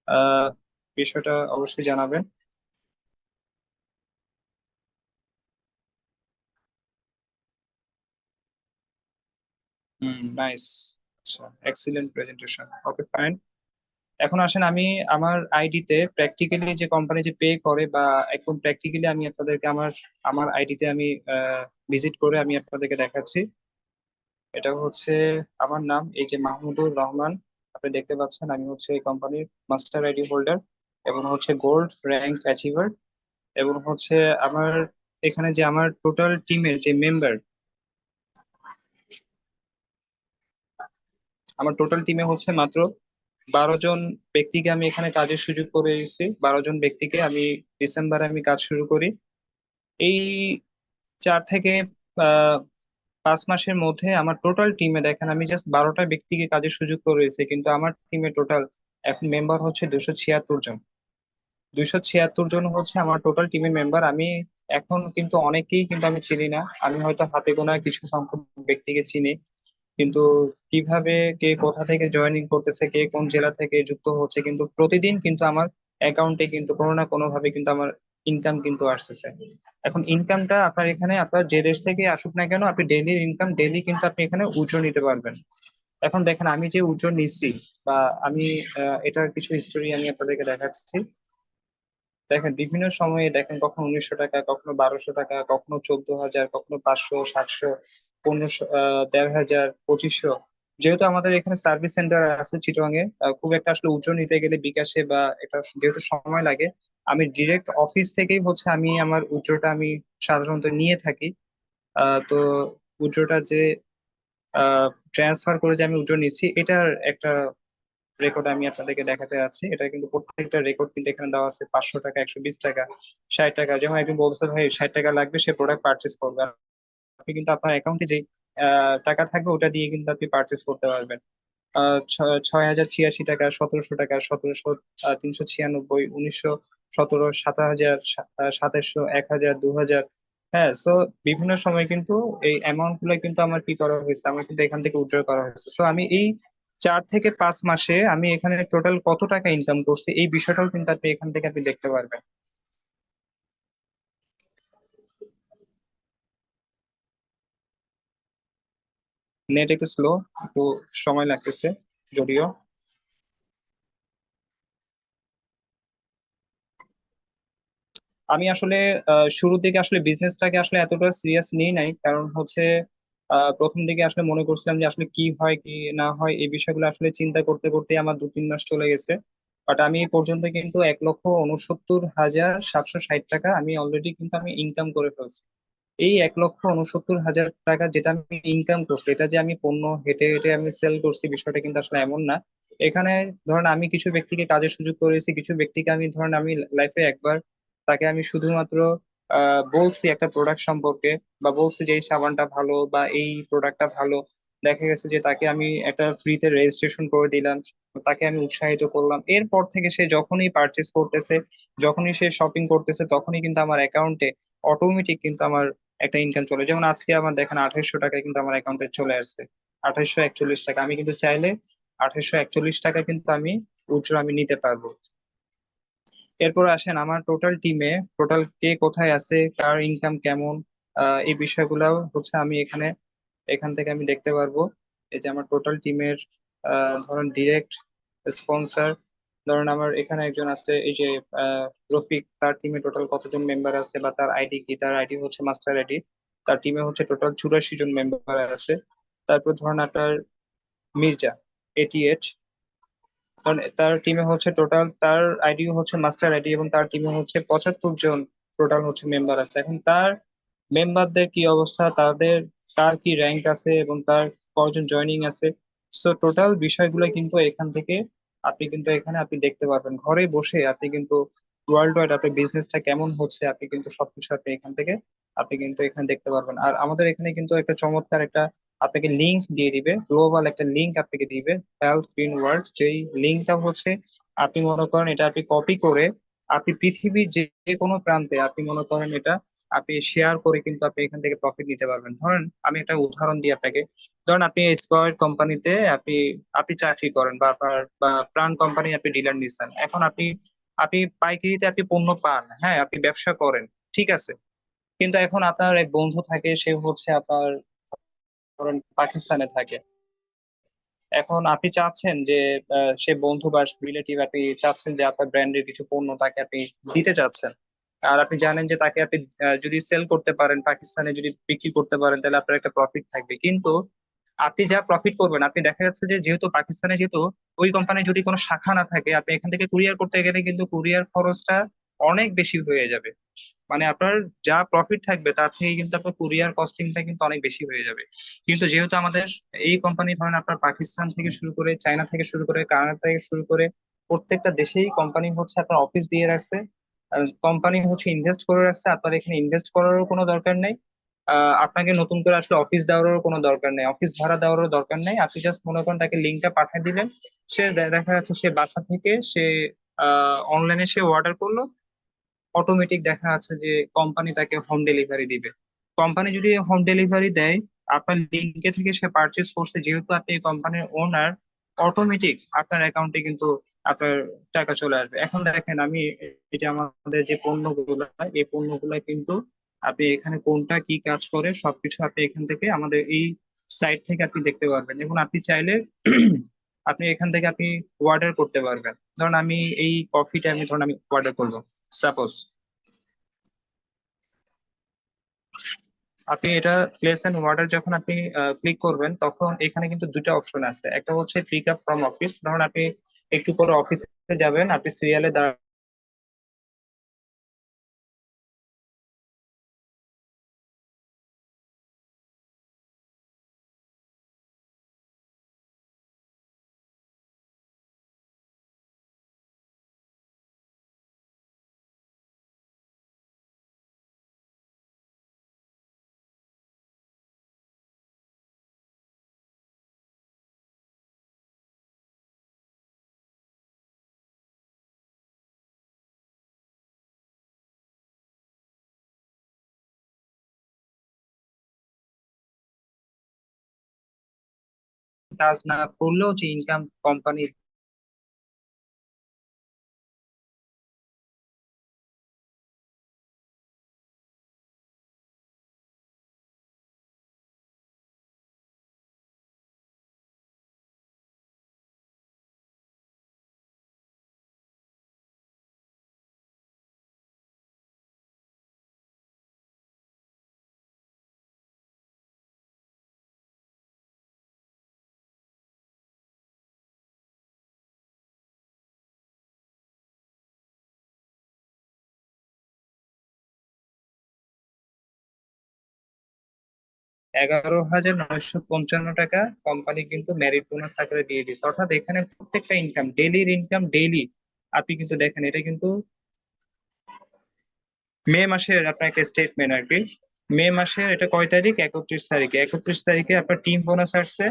আহ বিষয়টা অবশ্যই জানাবেন। নাইস, আচ্ছা, এক্সিলেন্ট প্রেজেন্টেশন, ওকে ফাইন। এখন আসেন আমি আমার আইডিতে প্র্যাকটিক্যালি যে কোম্পানি যে পে করে, বা একদম প্র্যাকটিক্যালি আমি আপনাদেরকে আমার আমার আইডিতে আমি ভিজিট করে আমি আপনাদেরকে দেখাচ্ছি। এটা হচ্ছে আমার নাম, এই যে মাহমুদুর রহমান, আপনি দেখতে পাচ্ছেন আমি হচ্ছে এই কোম্পানির মাস্টার আইডি হোল্ডার এবং হচ্ছে গোল্ড র্যাঙ্ক অ্যাচিভার। এবং হচ্ছে আমার এখানে যে আমার টোটাল টিমের যে মেম্বার, আমার টোটাল টিমে হচ্ছে মাত্র 12 জন ব্যক্তিকে আমি এখানে কাজের সুযোগ করে দিয়েছি। 12 জন ব্যক্তিকে আমি ডিসেম্বরে আমি কাজ শুরু করি। এই 4 থেকে 5 মাসের মধ্যে আমার টোটাল টিমে দেখেন আমি জাস্ট 12টা ব্যক্তিকে কাজের সুযোগ করে দিয়েছি, কিন্তু আমার টিমে টোটাল এখন মেম্বার হচ্ছে 276 জন। 276 জন হচ্ছে আমার টোটাল টিমের মেম্বার। আমি এখন কিন্তু অনেকেই কিন্তু আমি চিনি না, আমি হয়তো হাতে গোনা কিছু সংখ্যক ব্যক্তিকে চিনি, কিন্তু কিভাবে কে কোথা থেকে জয়েনিং করতেছে, কে কোন জেলা থেকে যুক্ত হচ্ছে, কিন্তু প্রতিদিন কিন্তু আমার অ্যাকাউন্টে কিন্তু কোনো না কোনো ভাবে কিন্তু আমার ইনকাম কিন্তু আসতেছে। এখন ইনকামটা আপনার এখানে, আপনার যে দেশ থেকে আসুক না কেন, আপনি ডেইলি ইনকাম ডেইলি কিন্তু আপনি এখানে উজ্জ্ব নিতে পারবেন। এখন দেখেন আমি যে উজ্জ্ব নিচ্ছি, বা আমি এটার কিছু হিস্টোরি আমি আপনাদেরকে দেখাচ্ছি। দেখেন বিভিন্ন সময়ে দেখেন কখনো 1900 টাকা, কখনো 1200 টাকা, কখনো 14,000, কখনো 500, 700, 1500, 1,500, 2500। যেহেতু আমাদের এখানে সার্ভিস সেন্টার আছে চিটং এ, খুব একটা আসলে উঁচু নিতে গেলে বিকাশে বা এটা যেহেতু সময় লাগে, আমি ডিরেক্ট অফিস থেকেই হচ্ছে আমি আমার উজ্জ্বটা আমি সাধারণত নিয়ে থাকি। তো উজ্জ্বটা যে ট্রান্সফার করে যে আমি উজ্জ্ব নিচ্ছি, এটার একটা রেকর্ড আমি আপনাদেরকে দেখাতে যাচ্ছি। এটা কিন্তু প্রত্যেকটা রেকর্ড কিন্তু এখানে দেওয়া আছে, 500 টাকা, 120 টাকা, 60 টাকা। যেমন একজন বলছে ভাই 60 টাকা লাগবে, সে প্রোডাক্ট পারচেস করবে, আপনি কিন্তু আপনার অ্যাকাউন্টে যে টাকা থাকবে ওটা দিয়ে কিন্তু আপনি পারচেস করতে পারবেন। 6,086 টাকা, 1,700 টাকা, 1,700, 396, 1,900, 17, 7,000, 2,700, 1,000, 2,000। হ্যাঁ, সো বিভিন্ন সময় কিন্তু এই অ্যামাউন্ট গুলো কিন্তু আমার কি করা হয়েছে, আমার কিন্তু এখান থেকে উইথড্র করা হয়েছে। সো আমি এই 4 থেকে 5 মাসে আমি এখানে টোটাল কত টাকা ইনকাম করছি, এই বিষয়টাও কিন্তু আপনি এখান থেকে আপনি দেখতে পারবেন। নেট একটু স্লো, একটু সময় লাগতেছে যদিও। আমি আসলে শুরুর দিকে আসলে বিজনেসটাকে আসলে এতটা সিরিয়াস নিই নাই, কারণ হচ্ছে প্রথম দিকে আসলে মনে করছিলাম যে আসলে কি হয় কি না হয়, এই বিষয়গুলো আসলে চিন্তা করতে করতে আমার 2-3 মাস চলে গেছে। বাট আমি এই পর্যন্ত কিন্তু 1,69,760 টাকা আমি অলরেডি কিন্তু আমি ইনকাম করে ফেলছি। এই 1,69,000 টাকা যেটা আমি ইনকাম করছি, এটা যে আমি পণ্য হেঁটে হেঁটে আমি সেল করছি, বিষয়টা কিন্তু আসলে এমন না। এখানে ধরেন আমি কিছু ব্যক্তিকে কাজের সুযোগ করেছি, কিছু ব্যক্তিকে আমি ধরেন আমি লাইফে একবার তাকে আমি শুধুমাত্র বলছি একটা প্রোডাক্ট সম্পর্কে, বা বলছি যে এই সাবানটা ভালো বা এই প্রোডাক্টটা ভালো। দেখা গেছে যে তাকে আমি একটা ফ্রিতে রেজিস্ট্রেশন করে দিলাম, তাকে আমি উৎসাহিত করলাম। এরপর থেকে সে যখনই পারচেস করতেছে, যখনই সে শপিং করতেছে, তখনই কিন্তু আমার অ্যাকাউন্টে অটোমেটিক কিন্তু আমার একটা ইনকাম চলে। যেমন আজকে আমার দেখেন 2,800 টাকা কিন্তু আমার অ্যাকাউন্টে চলে আসছে। 2,841 টাকা, আমি কিন্তু চাইলে 2,841 টাকা কিন্তু আমি উইথড্র আমি নিতে পারবো। এরপর আসেন আমার টোটাল টিমে টোটাল কে কোথায় আছে, কার ইনকাম কেমন, এই বিষয়গুলো হচ্ছে আমি এখান থেকে আমি দেখতে পারবো। এই যে আমার টোটাল টিমের ধরেন ডিরেক্ট স্পন্সর, ধরেন আমার এখানে একজন আছে, এই যে রফিক, তার টিমে টোটাল কতজন মেম্বার আছে বা তার আইডি কি, তার আইডি হচ্ছে মাস্টার আইডি। তার টিমে হচ্ছে টোটাল 84 জন মেম্বার আছে। তারপর ধরেন আপনার মির্জা 88, কারণ তার টিমে হচ্ছে টোটাল, তার আইডি হচ্ছে মাস্টার আইডি এবং তার টিমে হচ্ছে 75 জন টোটাল হচ্ছে মেম্বার আছে। এখন তার মেম্বারদের কি অবস্থা, তাদের কার কি র্যাঙ্ক আছে এবং তার কয়জন জয়েনিং আছে, সো টোটাল বিষয়গুলো কিন্তু এখান থেকে আপনি কিন্তু এখানে আপনি দেখতে পারবেন ঘরে বসে। আপনি কিন্তু ওয়ার্ল্ড ওয়াইড আপনার বিজনেসটা কেমন হচ্ছে আপনি কিন্তু সবকিছু আপনি এখান থেকে আপনি কিন্তু এখানে দেখতে পারবেন। আর আমাদের এখানে কিন্তু একটা চমৎকার একটা আপনাকে লিংক দিয়ে দিবে, গ্লোবাল একটা লিংক আপনাকে দিবে, হেলথ গ্রিন ওয়ার্ল্ড। যেই লিংকটা হচ্ছে আপনি মনে করেন এটা আপনি কপি করে আপনি পৃথিবীর যে যে কোনো প্রান্তে আপনি মনে করেন এটা আপনি শেয়ার করে কিন্তু আপনি এখান থেকে প্রফিট নিতে পারবেন। ধরেন আমি একটা উদাহরণ দিই আপনাকে। ধরেন আপনি স্কয়ার কোম্পানিতে আপনি আপনি চাকরি করেন বা আপনার বা প্রাণ কোম্পানি আপনি ডিলার নিচ্ছেন। এখন আপনি আপনি পাইকারিতে আপনি পণ্য পান, হ্যাঁ আপনি ব্যবসা করেন, ঠিক আছে। কিন্তু এখন আপনার এক বন্ধু থাকে, সে হচ্ছে আপনার ধরেন পাকিস্তানে থাকে। এখন আপনি চাচ্ছেন যে সে বন্ধু বা রিলেটিভ, আপনি চাচ্ছেন যে আপনার ব্র্যান্ডের কিছু পণ্য তাকে আপনি দিতে চাচ্ছেন। আর আপনি জানেন যে তাকে আপনি যদি সেল করতে পারেন, পাকিস্তানে যদি বিক্রি করতে পারেন, তাহলে আপনার একটা প্রফিট থাকবে। কিন্তু আপনি যা প্রফিট করবেন, আপনি দেখা যাচ্ছে যে যেহেতু পাকিস্তানে, যেহেতু ওই কোম্পানির যদি কোনো শাখা না থাকে, আপনি এখান থেকে কুরিয়ার করতে গেলে কিন্তু কুরিয়ার খরচটা অনেক বেশি হয়ে যাবে। মানে আপনার যা প্রফিট থাকবে তার থেকে কিন্তু আপনার কুরিয়ার কস্টিংটা কিন্তু অনেক বেশি হয়ে যাবে। কিন্তু যেহেতু আমাদের এই কোম্পানি ধরেন আপনার পাকিস্তান থেকে শুরু করে, চায়না থেকে শুরু করে, কানাডা থেকে শুরু করে প্রত্যেকটা দেশেই কোম্পানি হচ্ছে আপনার অফিস দিয়ে রাখছে, কোম্পানি হচ্ছে ইনভেস্ট করে রাখছে। আপনার এখানে ইনভেস্ট করারও কোনো দরকার নেই। আপনাকে নতুন করে আসলে অফিস দেওয়ারও কোনো দরকার নেই, অফিস ভাড়া দেওয়ারও দরকার নেই। আপনি জাস্ট মনে করেন তাকে লিঙ্কটা পাঠিয়ে দিলেন, সে দেখা যাচ্ছে সে বাসা থেকে সে অনলাইনে সে অর্ডার করলো, অটোমেটিক দেখা যাচ্ছে যে কোম্পানি তাকে হোম ডেলিভারি দিবে। কোম্পানি যদি হোম ডেলিভারি দেয়, আপনার লিঙ্কে থেকে সে পারচেজ করছে, যেহেতু আপনি কোম্পানির ওনার, অটোমেটিক আপনার অ্যাকাউন্টে কিন্তু আপনার টাকা চলে আসবে। এখন দেখেন আমি এই যে আমাদের যে পণ্যগুলো, এই পণ্যগুলো কিন্তু আপনি এখানে কোনটা কি কাজ করে সবকিছু আপনি এখান থেকে আমাদের এই সাইট থেকে আপনি দেখতে পারবেন। এবং আপনি চাইলে আপনি এখান থেকে আপনি অর্ডার করতে পারবেন। ধরুন আমি এই কফিটা আমি ধরুন আমি অর্ডার করবো, সাপোজ। আপনি এটা প্লেস এন্ড অর্ডার যখন আপনি ক্লিক করবেন, তখন এখানে কিন্তু দুটো অপশন আছে। একটা হচ্ছে পিক আপ ফ্রম অফিস, ধরুন আপনি একটু পরে অফিসে যাবেন, আপনি সিরিয়ালে কাজ না করলেও যে ইনকাম কোম্পানি $11,955 কোম্পানি কিন্তু মেরিট বোনাস আকারে দিয়ে দিচ্ছে। অর্থাৎ এখানে প্রত্যেকটা ইনকাম, ডেইলির ইনকাম ডেইলি আপনি কিন্তু দেখেন। এটা কিন্তু মে মাসের আপনার একটা স্টেটমেন্ট আর কি। মে মাসের এটা কয় তারিখ, 31 তারিখে, 31 তারিখে আপনার টিম বোনাস আসছে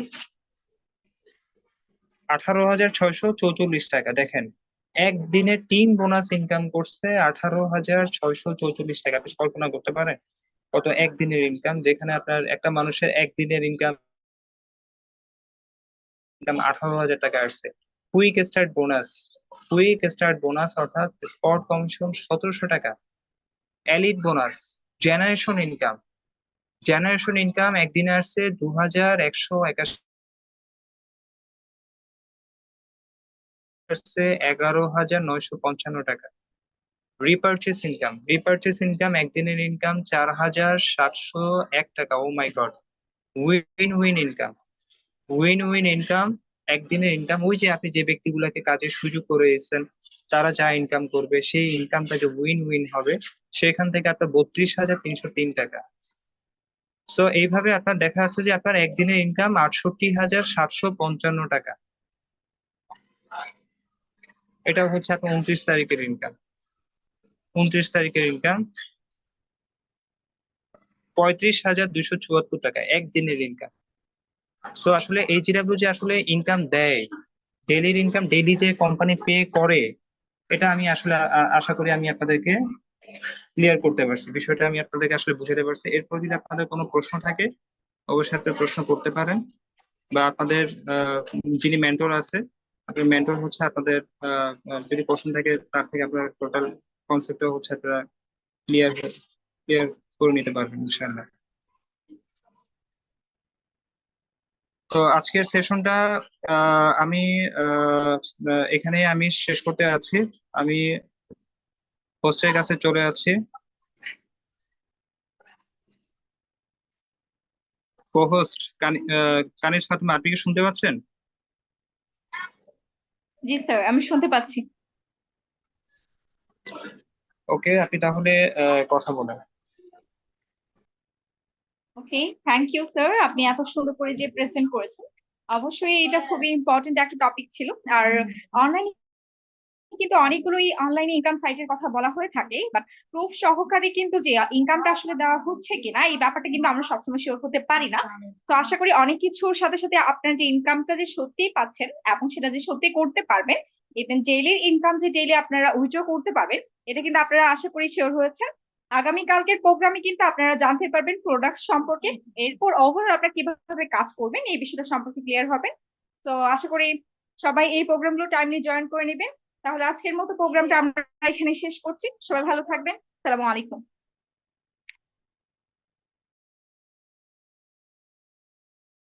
18,644 টাকা। দেখেন, একদিনের টিম বোনাস ইনকাম করছে 18,644 টাকা। আপনি কল্পনা করতে পারেন কত একদিনের ইনকাম, যেখানে আপনার একটা মানুষের একদিনের ইনকাম 18,000 টাকা আসছে। Quick start bonus quick start bonus অর্থাৎ স্পট কমিশন 1700 টাকা, elite bonus, generation income. Generation income একদিনে আসছে 2181, আসছে 11,955 টাকা। রিপারচেস ইনকাম একদিনের ইনকাম 4,701 টাকা। ও মাই গড। উইন উইন ইনকাম একদিনের ইনকাম, ওই যে আপনি যে ব্যক্তিগুলোকে কাজের সুযোগ করে দিচ্ছেন তারা যা ইনকাম করবে সেই ইনকামটা যে উইন উইন হবে, সেখান থেকে আপনার 32,303 টাকা। সো এইভাবে আপনার দেখা যাচ্ছে যে আপনার একদিনের ইনকাম 68,755 টাকা। এটা হচ্ছে আপনার 29 তারিখের ইনকাম। 35,274 টাকা একদিনের ইনকাম। সো আসলে এইচডব্লিউ যে আসলে ইনকাম দেয়, ডেইলির ইনকাম ডেইলি যে কোম্পানি পে করে, এটা আমি আসলে আশা করি আমি আপনাদেরকে ক্লিয়ার করতে পারছি, বিষয়টা আমি আপনাদেরকে আসলে বুঝাতে পারছি। এরপর যদি আপনাদের কোনো প্রশ্ন থাকে অবশ্যই আপনি প্রশ্ন করতে পারেন, বা আপনাদের যিনি মেন্টর আছে, আপনার মেন্টর হচ্ছে আপনাদের যদি প্রশ্ন থাকে তার থেকে আপনার টোটাল কনসেপ্টটা হচ্ছে আপনারা ক্লিয়ার ক্লিয়ার করে নিতে পারবেন ইনশাআল্লাহ। তো আজকের সেশনটা আমি এখানে আমি শেষ করতে আছি। আমি হোস্টের কাছে চলে যাচ্ছি। কো হোস্ট কানিজ ফাতেমা, আপনি কি শুনতে পাচ্ছেন? জি স্যার, আমি শুনতে পাচ্ছি। ওকে, আপনি তাহলে কথা বলেন। ওকে, থ্যাংক ইউ স্যার, আপনি এত সুন্দর করে যে প্রেজেন্ট করেছেন। অবশ্যই এটা খুবই ইম্পর্টেন্ট একটা টপিক ছিল। আর অনলাইনে কিন্তু অনেকগুলোই অনলাইনে ইনকাম সাইটের কথা বলা হয়ে থাকে, বাট প্রুফ সহকারে কিন্তু যে ইনকামটা আসলে দেওয়া হচ্ছে কিনা এই ব্যাপারটা কিন্তু আমরা সবসময় শিওর হতে পারি না। তো আশা করি অনেক কিছুর সাথে সাথে আপনার যে ইনকামটা যে সত্যিই পাচ্ছেন এবং সেটা যে সত্যি করতে পারবেন, ইভেন ডেইলির ইনকাম যে ডেইলি আপনারা উইথড্র করতে পারবেন, এটা কিন্তু আপনারা আশা করি শিওর হয়েছেন। আগামী কালকের প্রোগ্রামে কিন্তু আপনারা জানতে পারবেন প্রোডাক্ট সম্পর্কে, এরপর ওভারঅল আপনারা কিভাবে কাজ করবেন এই বিষয়টা সম্পর্কে ক্লিয়ার হবেন। তো আশা করি সবাই এই প্রোগ্রামগুলো টাইমলি জয়েন করে নেবেন। তাহলে আজকের মতো প্রোগ্রামটা আমরা এখানে শেষ করছি। সবাই ভালো থাকবেন। সালামু আলাইকুম।